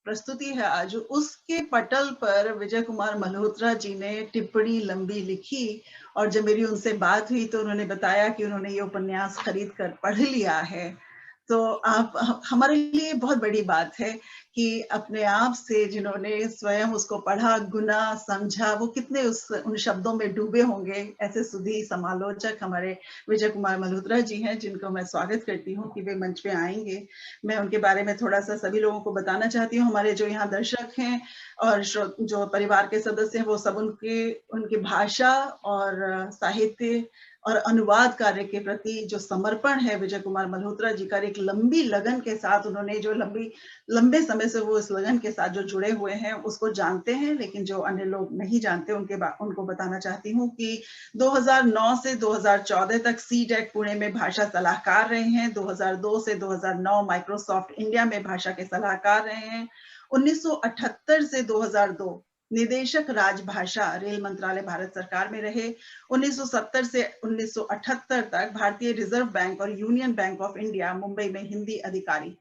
[SPEAKER 1] प्रस्तुति है आज, उसके पटल पर विजय कुमार मल्होत्रा जी ने टिप्पणी लंबी लिखी। और जब मेरी उनसे बात हुई तो उन्होंने बताया कि उन्होंने ये उपन्यास खरीद कर पढ़ लिया है। तो आप, हमारे लिए बहुत बड़ी बात है कि अपने आप से जिन्होंने स्वयं उसको पढ़ा, गुना, समझा, वो कितने उन शब्दों में डूबे होंगे। ऐसे सुधी समालोचक हमारे विजय कुमार मल्होत्रा जी हैं, जिनको मैं स्वागत करती हूँ कि वे मंच पे आएंगे। मैं उनके बारे में थोड़ा सा सभी लोगों को बताना चाहती हूँ। हमारे जो यहाँ दर्शक हैं और जो परिवार के सदस्य हैं, वो सब उनकी भाषा और साहित्य और अनुवाद कार्य के प्रति जो समर्पण है विजय कुमार मल्होत्रा जी का, एक लंबी लगन के साथ उन्होंने जो लंबे समय से वो इस लगन के साथ जो जुड़े हुए हैं उसको जानते हैं। लेकिन जो अन्य लोग नहीं जानते उनको बताना चाहती हूँ कि 2009 से 2014 तक सी-टेक पुणे में भाषा सलाहकार रहे हैं। 2002 से 2009 माइक्रोसॉफ्ट इंडिया में भाषा के सलाहकार रहे हैं। 1978 से 2002 निदेशक राजभाषा रेल मंत्रालय भारत सरकार में रहे। 1970 से 1978 तक भारतीय रिजर्व बैंक और union bank of India Mumbai में हिंदी अधिकारी।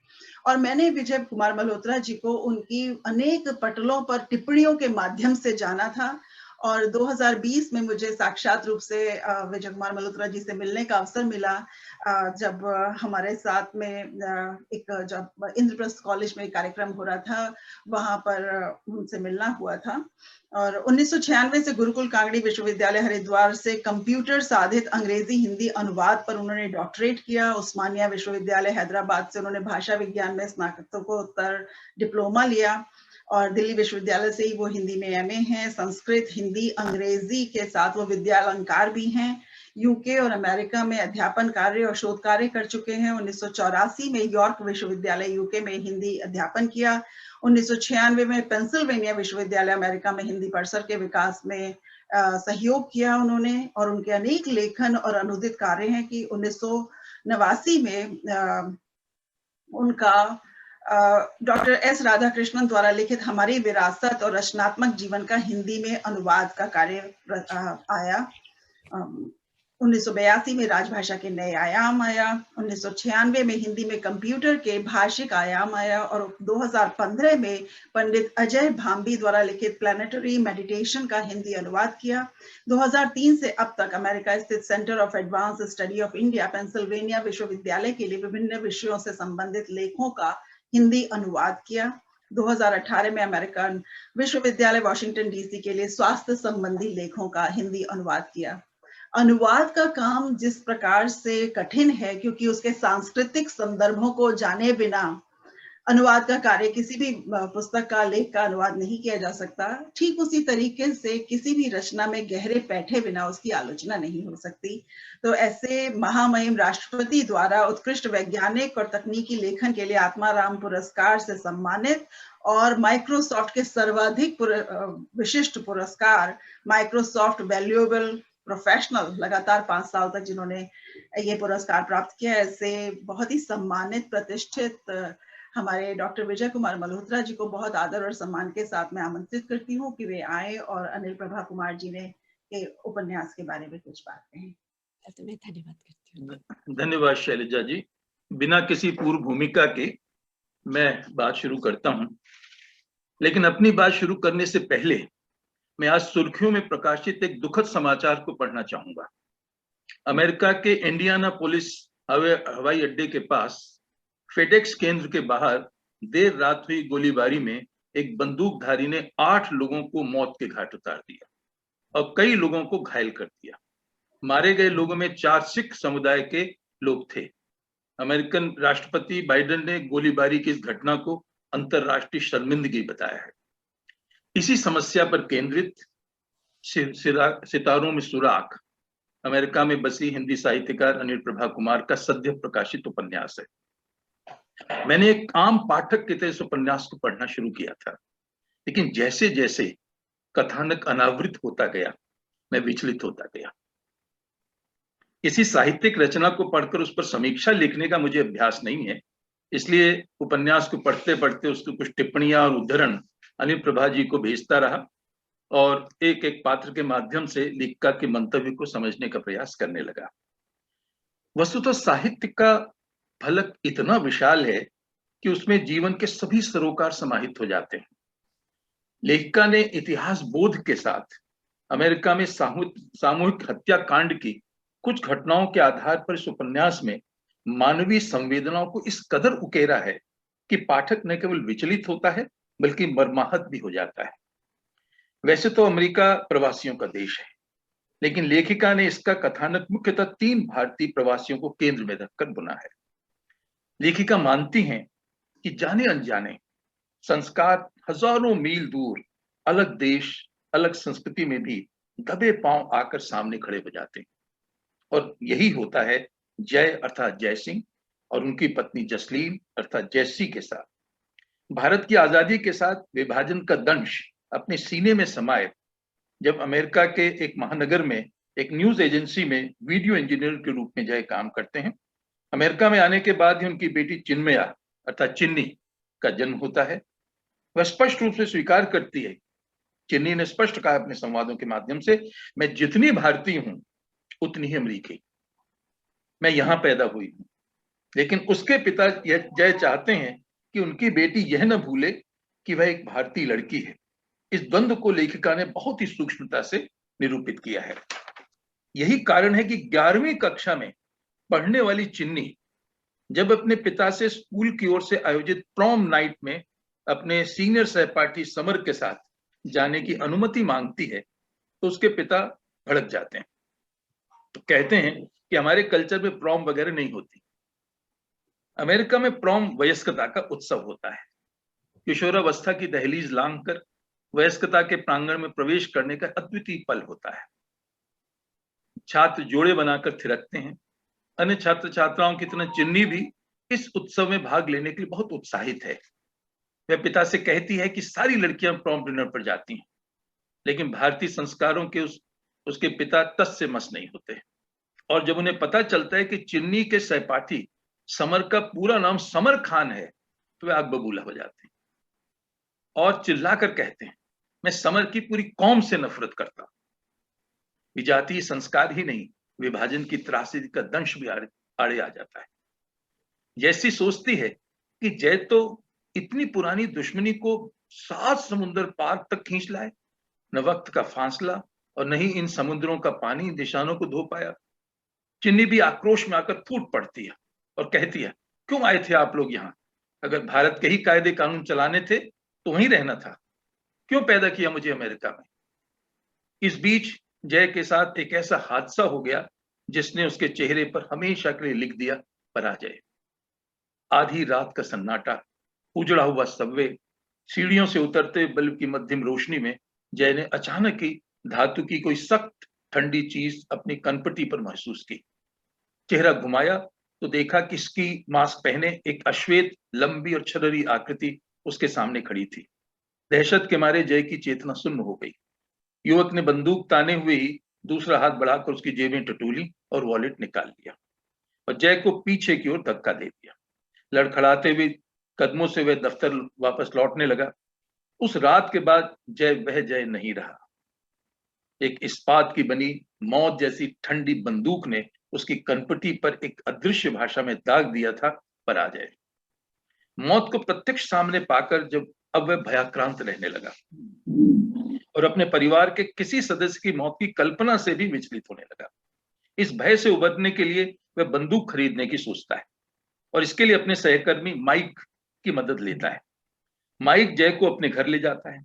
[SPEAKER 1] और मैंने विजय कुमार मल्होत्रा जी को उनकी अनेक पटलों पर टिप्पणियों के माध्यम से जाना था। और 2020 में मुझे साक्षात रूप से विजय कुमार मल्होत्रा जी से मिलने का अवसर मिला, जब हमारे साथ में एक, जब इंद्रप्रस्थ कॉलेज में कार्यक्रम हो रहा था, वहां पर उनसे मिलना हुआ था। और 1996 से गुरुकुल कांगड़ी विश्वविद्यालय हरिद्वार से कंप्यूटर साधित अंग्रेजी हिंदी अनुवाद पर उन्होंने डॉक्टरेट किया। उस्मानिया विश्वविद्यालय हैदराबाद से उन्होंने भाषा विज्ञान में स्नातकोत्तर डिप्लोमा लिया। और दिल्ली विश्वविद्यालय से ही वो हिंदी में एमए हैं। संस्कृत, हिंदी, अंग्रेजी के साथ वो विद्यालंकार भी हैं। यूके और अमेरिका में अध्यापन कार्य और शोध कार्य कर चुके हैं। 1984 में यॉर्क विश्वविद्यालय यूके में हिंदी अध्यापन किया। 1996 में पेंसिल्वेनिया विश्वविद्यालय अमेरिका में हिंदी परिसर के विकास में सहयोग किया उन्होंने। और उनके अनेक लेखन और अनुदित कार्य हैं कि 1989 में उनका डॉक्टर एस राधाकृष्णन द्वारा लिखित हमारी विरासत और रचनात्मक जीवन का हिंदी में अनुवाद का कार्य आया। 1982 में राजभाषा के नए आयाम आया। 1996 में हिंदी में कंप्यूटर के भाषिक आयाम आया। और 2015 में पंडित अजय भांबी द्वारा लिखित प्लानिटरी मेडिटेशन का हिंदी अनुवाद किया। 2003 से अब तक अमेरिका स्थित centre of advance study of India Pennsylvania विश्वविद्यालय के लिए विभिन्न विषयों से संबंधित लेखों का हिंदी अनुवाद किया। 2018 में अमेरिकन विश्वविद्यालय वॉशिंगटन डीसी के लिए स्वास्थ्य संबंधी लेखों का हिंदी अनुवाद किया। अनुवाद का काम जिस प्रकार से कठिन है, क्योंकि उसके सांस्कृतिक संदर्भों को जाने बिना अनुवाद का कार्य, किसी भी पुस्तक का, लेख का अनुवाद नहीं किया जा सकता, ठीक उसी तरीके से किसी भी रचना में गहरे बैठे बिना उसकी आलोचना नहीं हो सकती। तो ऐसे महामहिम राष्ट्रपति द्वारा उत्कृष्ट वैज्ञानिक और तकनीकी लेखन के लिए आत्माराम पुरस्कार से सम्मानित और माइक्रोसॉफ्ट के सर्वाधिक विशिष्ट पुरस्कार माइक्रोसॉफ्ट वैल्यूएबल प्रोफेशनल, लगातार 5 साल तक जिन्होंने ये पुरस्कार प्राप्त किया, ऐसे बहुत ही सम्मानित प्रतिष्ठित हमारे डॉक्टर विजय कुमार मल्होत्रा जी को बहुत आदर और सम्मान के साथ मैं आमंत्रित करती हूँ कि वे आए और अनिल प्रभा कुमार जी ने के उपन्यास के बारे में कुछ बात कहें।
[SPEAKER 2] तो मैं धन्यवाद करती हूँ।
[SPEAKER 3] धन्यवाद शैलजा जी। बिना किसी पूर्व भूमिका के मैं बात शुरू करता हूँ, लेकिन अपनी बात शुरू करने से पहले मैं आज सुर्खियों में प्रकाशित एक दुखद समाचार को पढ़ना चाहूंगा। अमेरिका के इंडियानापोलिस हवाई अड्डे के पास फेडेक्स केंद्र के बाहर देर रात हुई गोलीबारी में एक बंदूकधारी ने 8 लोगों को मौत के घाट उतार दिया और कई लोगों को घायल कर दिया। मारे गए लोगों में 4 सिख समुदाय के लोग थे। अमेरिकन राष्ट्रपति बाइडेन ने गोलीबारी की इस घटना को अंतर्राष्ट्रीय शर्मिंदगी बताया है। इसी समस्या पर केंद्रित सितारों में सुराख अमेरिका में बसी हिंदी साहित्यकार अनिल प्रभा कुमार का सद्य प्रकाशित उपन्यास है। मैंने एक आम पाठक की तरह इस उपन्यास को पढ़ना शुरू किया था, लेकिन जैसे जैसे कथानक अनावृत होता गया मैं विचलित होता गया। किसी साहित्यिक रचना को पढ़कर उस पर समीक्षा लिखने का मुझे अभ्यास नहीं है, इसलिए उपन्यास को पढ़ते पढ़ते उसकी कुछ टिप्पणियां और उद्धरण अनिल प्रभा जी को भेजता रहा और एक एक पात्र के माध्यम से लेखिका के मंतव्य को समझने का प्रयास करने लगा। वस्तुतः साहित्य का फलक इतना विशाल है कि उसमें जीवन के सभी सरोकार समाहित हो जाते हैं। लेखिका ने इतिहास बोध के साथ अमेरिका में सामूहिक हत्याकांड की कुछ घटनाओं के आधार पर इस उपन्यास में मानवीय संवेदनाओं को इस कदर उकेरा है कि पाठक न केवल विचलित होता है बल्कि मर्माहत भी हो जाता है। वैसे तो अमेरिका प्रवासियों का देश है, लेकिन लेखिका ने इसका कथानक मुख्यतः 3 भारतीय प्रवासियों को केंद्र में रखकर बुना है। लेखिका मानती हैं कि जाने अनजाने संस्कार हजारों मील दूर अलग देश अलग संस्कृति में भी दबे पांव आकर सामने खड़े हो जाते हैं, और यही होता है जय अर्थात जय सिंह और उनकी पत्नी जसलीन अर्थात जैसी के साथ। भारत की आजादी के साथ विभाजन का दंश अपने सीने में समाये जब अमेरिका के एक महानगर में एक न्यूज एजेंसी में वीडियो इंजीनियर के रूप में जय काम करते हैं। अमेरिका में आने के बाद ही उनकी बेटी चिन्मया अर्थात चिन्नी का जन्म होता है। वह स्पष्ट रूप से स्वीकार करती है, चिन्नी ने स्पष्ट कहा अपने संवादों के माध्यम से, मैं जितनी भारतीय हूं उतनी ही अमेरिकी, मैं यहां पैदा हुई हूं। लेकिन उसके पिता जय चाहते हैं कि उनकी बेटी यह न भूले कि वह एक भारतीय लड़की है। इस द्वंद्व को लेखिका ने बहुत ही सूक्ष्मता से निरूपित किया है। यही कारण है कि 11वीं कक्षा में पढ़ने वाली चिन्नी जब अपने पिता से स्कूल की ओर से आयोजित प्रॉम नाइट में अपने सीनियर सहपाठी समर के साथ जाने की अनुमति मांगती है तो उसके पिता भड़क जाते हैं, तो कहते हैं कि हमारे कल्चर में प्रॉम वगैरह नहीं होती। अमेरिका में प्रॉम वयस्कता का उत्सव होता है। किशोरावस्था की दहलीज लांघकर वयस्कता के प्रांगण में प्रवेश करने का अद्वितीय पल होता है। छात्र जोड़े बनाकर थिरकते हैं। अन्य छात्र छात्राओं की तरह चिन्नी भी इस उत्सव में भाग लेने के लिए बहुत उत्साहित है। वह पिता से कहती है कि सारी लड़कियां प्रॉम डिनर पर जाती हैं, लेकिन भारतीय संस्कारों के उसके पिता तस से मस नहीं होते। और जब उन्हें पता चलता है कि चिन्नी के सहपाठी समर का पूरा नाम समर खान है तो वे आग बबूला हो जाते हैं और चिल्लाकर कहते हैं, मैं समर की पूरी कौम से नफरत करता हूं। विजातीय संस्कार ही नहीं, विभाजन की त्रासदी का दंश भी आड़े आ जाता है। जैसी सोचती है कि जय तो इतनी पुरानी दुश्मनी को 7 समुद्र पार तक खींच लाए, न वक्त का फासला और न ही इन समुद्रों का पानी निशानों को धो पाया। चिन्नी भी आक्रोश में आकर फूट पड़ती है और कहती है, क्यों आए थे आप लोग यहाँ? अगर भारत के ही कायदे कानून चलाने थे तो वहीं रहना था, क्यों पैदा किया मुझे अमेरिका में? इस बीच जय के साथ एक ऐसा हादसा हो गया जिसने उसके चेहरे पर हमेशा के लिए लिख दिया पराजय। आधी रात का सन्नाटा, उजड़ा हुआ सबवे, सीढ़ियों से उतरते बल्ब की मध्यम रोशनी में जय ने अचानक ही धातु की कोई सख्त ठंडी चीज अपनी कनपटी पर महसूस की। चेहरा घुमाया तो देखा कि इसकी मास्क पहने एक अश्वेत लंबी और छरहरी आकृति उसके सामने खड़ी थी। दहशत के मारे जय की चेतना सुन्न हो गई। युवक ने बंदूक ताने हुए ही दूसरा हाथ बढ़ाकर उसकी जेबें टटोली और वॉलेट निकाल लिया और जय को पीछे की ओर धक्का दे दिया। लड़खड़ाते हुए कदमों से वह दफ्तर वापस लौटने लगा। उस रात के बाद जय वह जय नहीं रहा। एक इस्पात की बनी मौत जैसी ठंडी बंदूक ने उसकी कनपटी पर एक अदृश्य भाषा में दाग दिया था पराजय। मौत को प्रत्यक्ष सामने पाकर जब अब वह भयाक्रांत रहने लगा और अपने परिवार के किसी सदस्य की मौत की कल्पना से भी विचलित होने लगा। इस भय से उबरने के लिए वह बंदूक खरीदने की सोचता है और इसके लिए अपने सहकर्मी माइक की मदद लेता है। माइक जय को अपने घर ले जाता है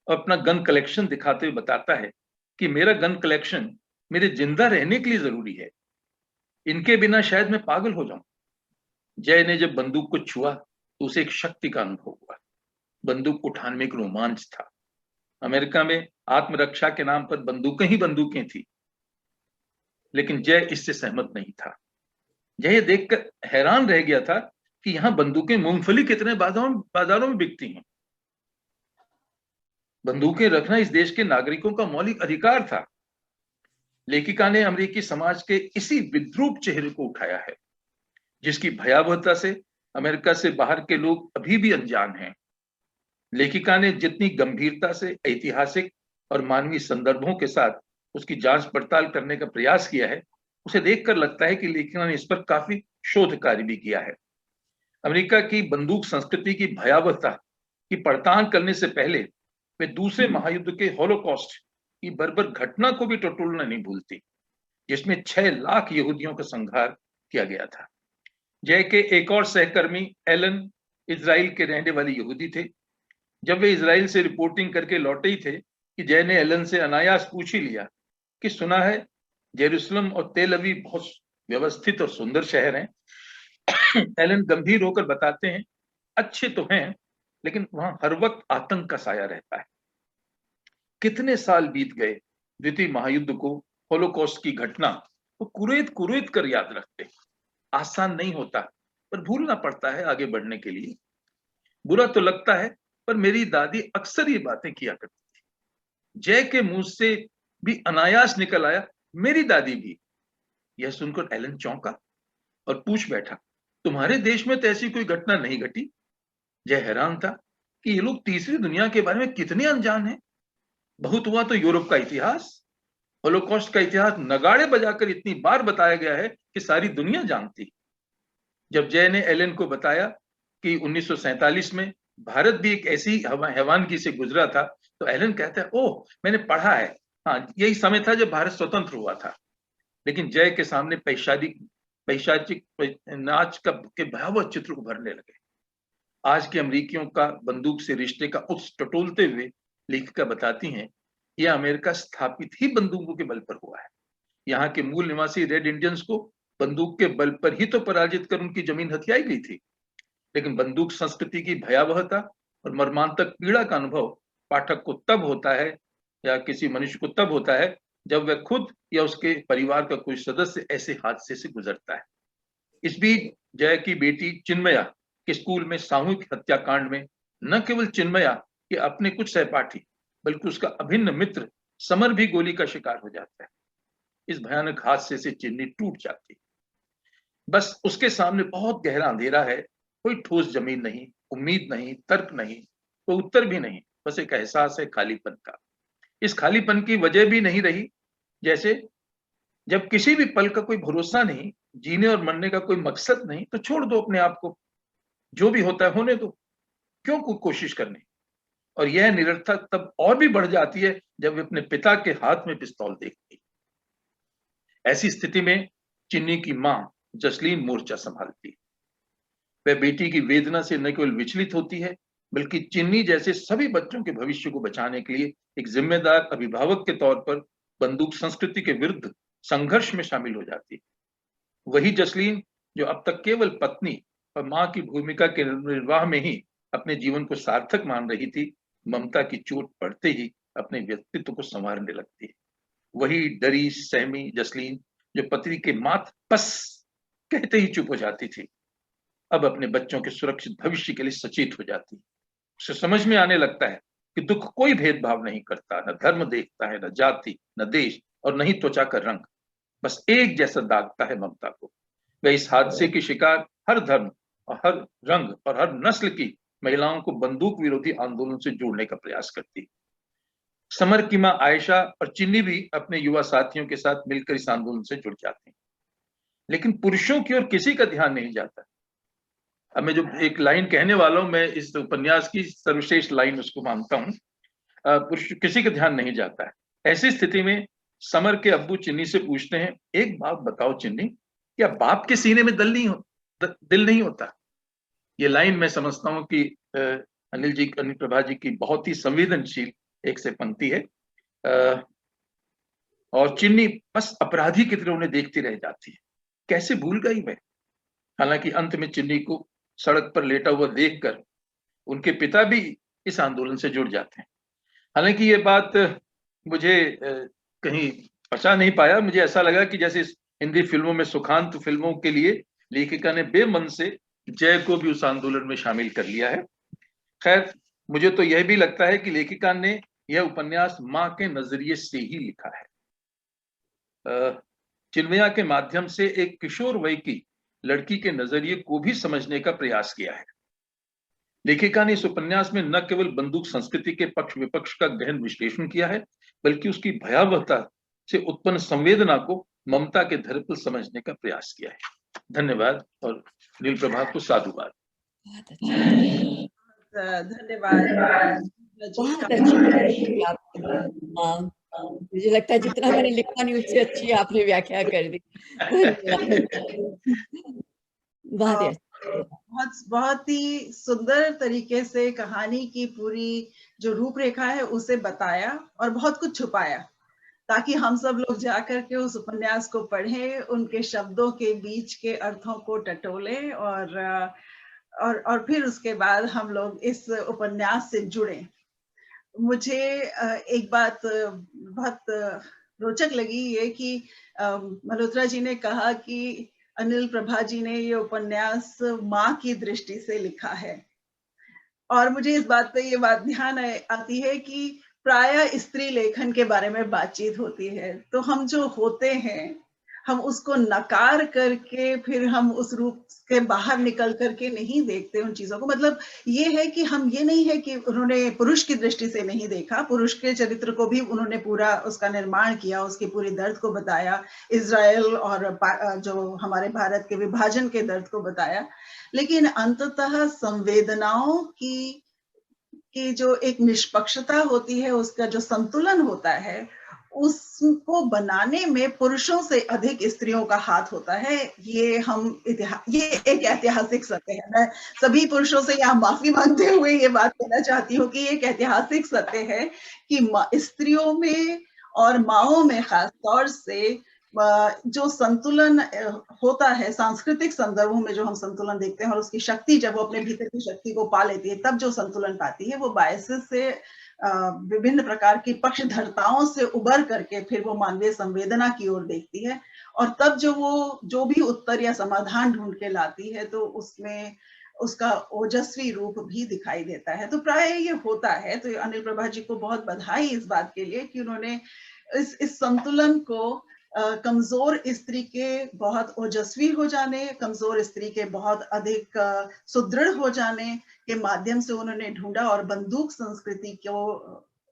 [SPEAKER 3] और अपना गन कलेक्शन दिखाते हुए बताता है कि मेरा गन कलेक्शन मेरे जिंदा रहने के लिए जरूरी है, इनके बिना शायद मैं पागल हो जाऊं। जय ने जब बंदूक को छुआ तो उसे एक शक्ति का अनुभव हुआ। बंदूक उठाने में एक रोमांच था। अमेरिका में आत्मरक्षा के नाम पर बंदूकें ही बंदूकें थी, लेकिन जय इससे सहमत नहीं था। जय देखकर हैरान रह गया था कि यहां बंदूकें मूंगफली कितने बाजारों में बिकती हैं। बंदूकें रखना इस देश के नागरिकों का मौलिक अधिकार था। लेखिका ने अमेरिकी समाज के इसी विद्रूप चेहरे को उठाया है जिसकी भयावहता से अमेरिका से बाहर के लोग अभी भी अनजान हैं। लेखिका ने जितनी गंभीरता से ऐतिहासिक और मानवीय संदर्भों के साथ उसकी जांच पड़ताल करने का प्रयास किया है, उसे देखकर लगता है कि लेखिका ने इस पर काफी शोध कार्य भी किया है। अमेरिका की बंदूक संस्कृति की भयावहता की पड़ताल करने से पहले वे दूसरे महायुद्ध के हॉलोकॉस्ट की बर्बर घटना को भी टटोलना नहीं भूलती, जिसमें 6 लाख यहूदियों का संहार किया गया था। जय के एक और सहकर्मी एलन इजराइल के रहने वाले यहूदी थे। जब वे इजराइल से रिपोर्टिंग करके लौटे ही थे कि जय ने एलन से अनायास पूछ ही लिया कि सुना है जेरूसलम और तेल अवीव बहुत व्यवस्थित और सुंदर शहर हैं। एलन गंभीर होकर बताते हैं, अच्छे तो हैं, लेकिन वहां हर वक्त आतंक का साया रहता है। कितने साल बीत गए द्वितीय महायुद्ध को, होलोकॉस्ट की घटना को कुरेद कुरेद कर याद रखते। आसान नहीं होता, पर भूलना पड़ता है आगे बढ़ने के लिए। बुरा तो लगता है, पर मेरी दादी अक्सर ये बातें किया करती थी। जय के मुंह से भी अनायास निकल आया, मेरी दादी भी। यह सुनकर एलन चौंका और पूछ बैठा, तुम्हारे देश में तो ऐसी कोई घटना नहीं घटी? जय हैरान था कि ये लोग तीसरी दुनिया के बारे में कितने अनजान हैं। बहुत हुआ तो यूरोप का इतिहास, होलोकॉस्ट का इतिहास नगाड़े बजाकर इतनी बार बताया गया है कि सारी दुनिया जानती। जब जय ने एलन को बताया कि 1947 में भारत भी एक ऐसी हैवानगी से गुजरा था, तो एलन कहता है, ओह मैंने पढ़ा है, हाँ यही समय था जब भारत स्वतंत्र हुआ था। लेकिन जय के सामने पैशाचिक नाच के भयावह चित्र उभरने लगे। आज के अमेरिकियों का बंदूक से रिश्ते का उत्स टटोलते हुए लेखिका बताती हैं, यह अमेरिका स्थापित ही बंदूकों के बल पर हुआ है। यहाँ के मूल निवासी रेड इंडियंस को बंदूक के बल पर ही तो पराजित कर उनकी जमीन हथियाई गई थी। लेकिन बंदूक संस्कृति की भयावहता और मर्मांतक पीड़ा का अनुभव पाठक को तब होता है, या किसी मनुष्य को तब होता है, जब वह खुद या उसके परिवार का कोई सदस्य ऐसे हादसे से गुजरता है। इस बीच जय की बेटी चिन्मया के स्कूल में सामूहिक हत्याकांड में न केवल चिन्मया के अपने कुछ सहपाठी, बल्कि उसका अभिन्न मित्र समर भी गोली का शिकार हो जाता है। इस भयानक हादसे से चिन्नी टूट जाती। बस उसके सामने बहुत गहरा अंधेरा है, कोई ठोस जमीन नहीं, उम्मीद नहीं, तर्क नहीं, कोई उत्तर भी नहीं, बस एक एहसास है खालीपन का। इस खालीपन की वजह भी नहीं रही, जैसे जब किसी भी पल का कोई भरोसा नहीं, जीने और मरने का कोई मकसद नहीं, तो छोड़ दो अपने आप को, जो भी होता है होने दो, क्यों कोई कोशिश करनी। और यह निरर्थक तब और भी बढ़ जाती है जब वे अपने पिता के हाथ में पिस्तौल देखती। ऐसी स्थिति में चिन्नी की मां जसलीन मोर्चा संभालती। वह बेटी की वेदना से न केवल विचलित होती है, बल्कि चिन्नी जैसे सभी बच्चों के भविष्य को बचाने के लिए एक जिम्मेदार अभिभावक के तौर पर बंदूक संस्कृति के विरुद्ध संघर्ष में शामिल हो जाती। वही जसलीन जो अब तक केवल पत्नी और मां की भूमिका के निर्वाह में ही अपने जीवन को सार्थक मान रही थी, ममता की चोट पड़ते ही अपने व्यक्तित्व को संवारने लगती है। वही डरी सहमी जसलीन जो पति के मात बस कहते ही चुप हो जाती थी, अब अपने बच्चों के सुरक्षित भविष्य के लिए सचेत हो जाती है। उसे समझ में आने लगता है कि दुख कोई भेदभाव नहीं करता, न धर्म देखता है, न जाति, न देश और न ही त्वचा का रंग, बस एक जैसा दागता है ममता को। वह इस हादसे की शिकार हर धर्म और हर रंग और हर नस्ल की महिलाओं को बंदूक विरोधी आंदोलन से जोड़ने का प्रयास करती। समर की मां आयशा और चिन्नी भी अपने युवा साथियों के साथ मिलकर इस आंदोलन से जुड़ जाते हैं, लेकिन पुरुषों की ओर किसी का ध्यान नहीं जाता। अब मैं जो एक लाइन कहने वाला हूं, मैं इस उपन्यास की सर्वश्रेष्ठ लाइन उसको मानता हूं, पुरुष किसी का ध्यान नहीं जाता है। ऐसी स्थिति में समर के अब्बू चिन्नी से पूछते हैं, एक बात बताओ चिन्नी, क्या बाप के सीने में दिल नहीं होता? ये लाइन मैं समझता हूं कि अनिल प्रभा जी की बहुत ही संवेदनशील एक से पंक्ति है। और चिन्नी बस अपराधी की तरह उन्हें देखती रह जाती है। कैसे भूल गई मैं? हालांकि अंत में चिन्नी को सड़क पर लेटा हुआ देखकर उनके पिता भी इस आंदोलन से जुड़ जाते हैं। हालांकि ये बात मुझे कहीं पचा नहीं पाया। मुझे ऐसा लगा कि जैसे हिंदी फिल्मों में सुखांत फिल्मों के लिए लेखिका ने बेमन से जय को भी उस आंदोलन में शामिल कर लिया है। खैर, मुझे तो यह भी लगता है कि लेखिका ने यह उपन्यास मां के नजरिए से ही लिखा है। चिन्मया के माध्यम से एक किशोर वय की लड़की के नजरिए को भी समझने का प्रयास किया है। लेखिका ने इस उपन्यास में न केवल बंदूक संस्कृति के पक्ष विपक्ष का गहन विश्लेषण किया है, बल्कि उसकी भयावहता से उत्पन्न संवेदना को ममता के धरतल समझने का प्रयास किया है। धन्यवाद और नील प्रभा को साधुवाद।
[SPEAKER 1] धन्यवाद।
[SPEAKER 2] बहुत अच्छी। मुझे लगता है जितना मैंने लिखा नहीं उससे अच्छी आपने व्याख्या कर दी।
[SPEAKER 1] बहुत ही सुंदर तरीके से कहानी की पूरी जो रूपरेखा है उसे बताया और बहुत कुछ छुपाया, ताकि हम सब लोग जाकर के उस उपन्यास को पढ़ें, उनके शब्दों के बीच के अर्थों को टटोलें और फिर उसके बाद हम लोग इस उपन्यास से जुड़ें। मुझे एक बात बहुत रोचक लगी ये कि मल्होत्रा जी ने कहा कि अनिल प्रभा जी ने ये उपन्यास माँ की दृष्टि से लिखा है, और मुझे इस बात पे ये बात ध्यान आती है कि प्रायः स्त्री लेखन के बारे में बातचीत होती है, तो हम जो होते हैं हम उसको नकार करके फिर हम उस रूप के बाहर निकल करके नहीं देखते उन चीजों को। मतलब ये है कि हम ये नहीं है कि उन्होंने पुरुष की दृष्टि से नहीं देखा, पुरुष के चरित्र को भी उन्होंने पूरा उसका निर्माण किया, उसकी पूरी दर्द को बताया, इजराइल और जो हमारे भारत के विभाजन के दर्द को बताया, लेकिन अंततः संवेदनाओं की जो एक निष्पक्षता होती है, उसका जो संतुलन होता है, उसको बनाने में पुरुषों से अधिक स्त्रियों का हाथ होता है। ये एक ऐतिहासिक सत्य है। मैं सभी पुरुषों से यहाँ माफी मांगते हुए ये बात कहना चाहती हूँ कि एक ऐतिहासिक सत्य है कि स्त्रियों में और माओं में खास तौर से जो संतुलन होता है, सांस्कृतिक संदर्भों में जो हम संतुलन देखते हैं, और उसकी शक्ति जब वो अपने भीतर की शक्ति को पा लेती है, तब जो संतुलन पाती है, वो बायसेस से विभिन्न प्रकार की पक्षधरताओं से उबर करके फिर वो मानवीय संवेदना की ओर देखती है, और तब जो भी उत्तर या समाधान ढूंढ के लाती है, तो उसमें उसका ओजस्वी रूप भी दिखाई देता है। तो प्राय ये होता है। तो अनिल प्रभा जी को बहुत बधाई इस बात के लिए कि उन्होंने इस संतुलन को कमजोर स्त्री के बहुत ओजस्वी हो जाने, कमजोर स्त्री के बहुत अधिक सुदृढ़ हो जाने के माध्यम से उन्होंने ढूंढा, और बंदूक संस्कृति को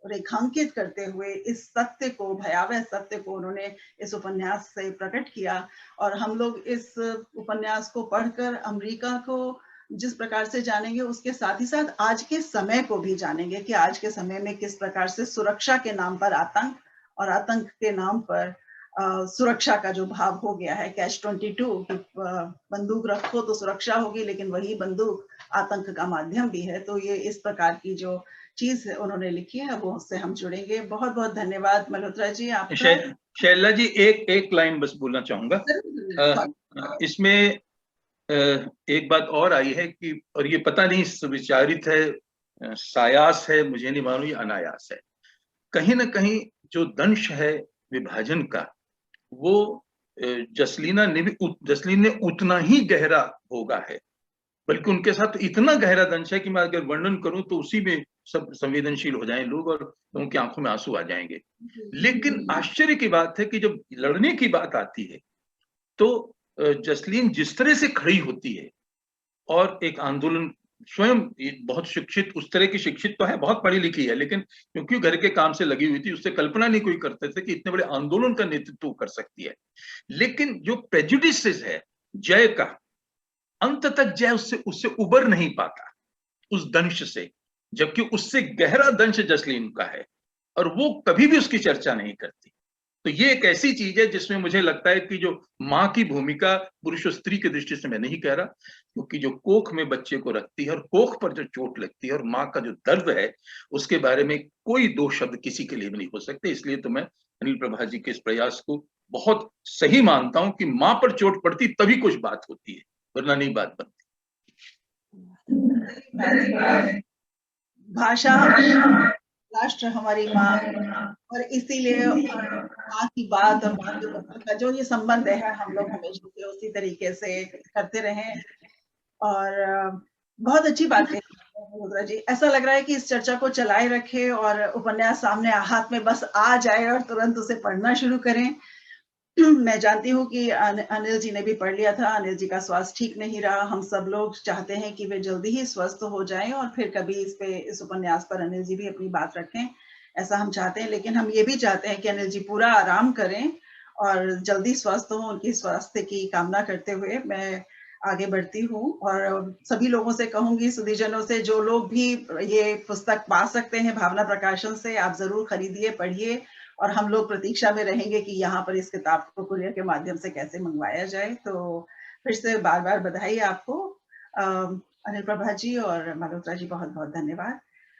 [SPEAKER 1] रेखांकित करते हुए इस सत्य को, भयावह सत्य को उन्होंने इस उपन्यास से प्रकट किया। और हम लोग इस उपन्यास को पढ़कर अमेरिका को जिस प्रकार से जानेंगे, उसके साथ ही साथ आज के समय को भी जानेंगे कि आज के समय में किस प्रकार से सुरक्षा के नाम पर आतंक और आतंक के नाम पर सुरक्षा का जो भाव हो गया है, कैच 22 कि बंदूक रखो तो सुरक्षा होगी, लेकिन वही बंदूक आतंक का माध्यम भी है। तो ये इस प्रकार की जो चीज उन्होंने लिखी है वो उससे हम जुड़ेंगे। बहुत बहुत धन्यवाद मल्होत्रा जी आपका।
[SPEAKER 3] शैला जी एक लाइन बस बोलना चाहूंगा। इसमें एक बात और आई है कि, और ये पता नहीं सुविचारित है, सायास है, मुझे नहीं मालूम, ये अनायास है। कहीं ना कहीं जो दंश है विभाजन का, वो जसलीन ने उतना ही गहरा भोगा है, बल्कि उनके साथ इतना गहरा दंश है कि मैं अगर वर्णन करूं तो उसी में सब संवेदनशील हो जाएं लोग और लोगों की आंखों में आंसू आ जाएंगे। लेकिन आश्चर्य की बात है कि जब लड़ने की बात आती है तो जसलीन जिस तरह से खड़ी होती है और एक आंदोलन, स्वयं बहुत शिक्षित, उस तरह की शिक्षित तो है, बहुत पढ़ी लिखी है, लेकिन क्योंकि घर के काम से लगी हुई थी, उससे कल्पना नहीं कोई करते थे कि इतने बड़े आंदोलन का नेतृत्व कर सकती है। लेकिन जो प्रेजुडिसेस है जय का, अंत तक जय उससे उबर नहीं पाता, उस दंश से, जबकि उससे गहरा दंश जसलीन का है और वो कभी भी उसकी चर्चा नहीं करती। तो ये एक ऐसी चीज है जिसमें मुझे लगता है कि जो माँ की भूमिका पुरुष और स्त्री की दृष्टि से मैं नहीं कह रहा, क्योंकि जो कोख में बच्चे को रखती है और कोख पर जो चोट लगती है और माँ का जो दर्द है, उसके बारे में कोई दो शब्द किसी के लिए भी नहीं हो सकते। इसलिए तो मैं अनिल प्रभा जी के इस प्रयास को बहुत सही मानता हूं कि माँ पर चोट पड़ती तभी कुछ बात होती है, वरना नहीं बात बनती।
[SPEAKER 1] भाषा राष्ट्र हमारी माँ, और इसीलिए माँ की बात और माँ के पुत्र का जो ये संबंध है, हम लोग हमेशा से उसी तरीके से करते रहे। और बहुत अच्छी बात है मल्होत्रा जी, ऐसा लग रहा है कि इस चर्चा को चलाए रखे और उपन्यास सामने हाथ में बस आ जाए और तुरंत उसे पढ़ना शुरू करें। मैं जानती हूँ कि अनिल जी ने भी पढ़ लिया था, अनिल जी का स्वास्थ्य ठीक नहीं रहा। हम सब लोग चाहते हैं कि वे जल्दी ही स्वस्थ हो जाएं और फिर कभी इस उपन्यास पर अनिल जी भी अपनी बात रखें, ऐसा हम चाहते हैं। लेकिन हम ये भी चाहते हैं कि अनिल जी पूरा आराम करें और जल्दी स्वस्थ हों। उनकी स्वास्थ्य की कामना करते हुए मैं आगे बढ़ती हूँ और सभी लोगों से कहूंगी, सुधीजनों से, जो लोग भी ये पुस्तक पा सकते हैं भावना प्रकाशन से, आप जरूर खरीदिए, पढ़िए। और हम लोग प्रतीक्षा में रहेंगे कि यहाँ पर इस किताब को कुरियर के माध्यम से कैसे मंगवाया जाए। तो फिर से बार बार बधाई आपको अनिल प्रभा जी और मल्होत्रा जी, बहुत बहुत धन्यवाद।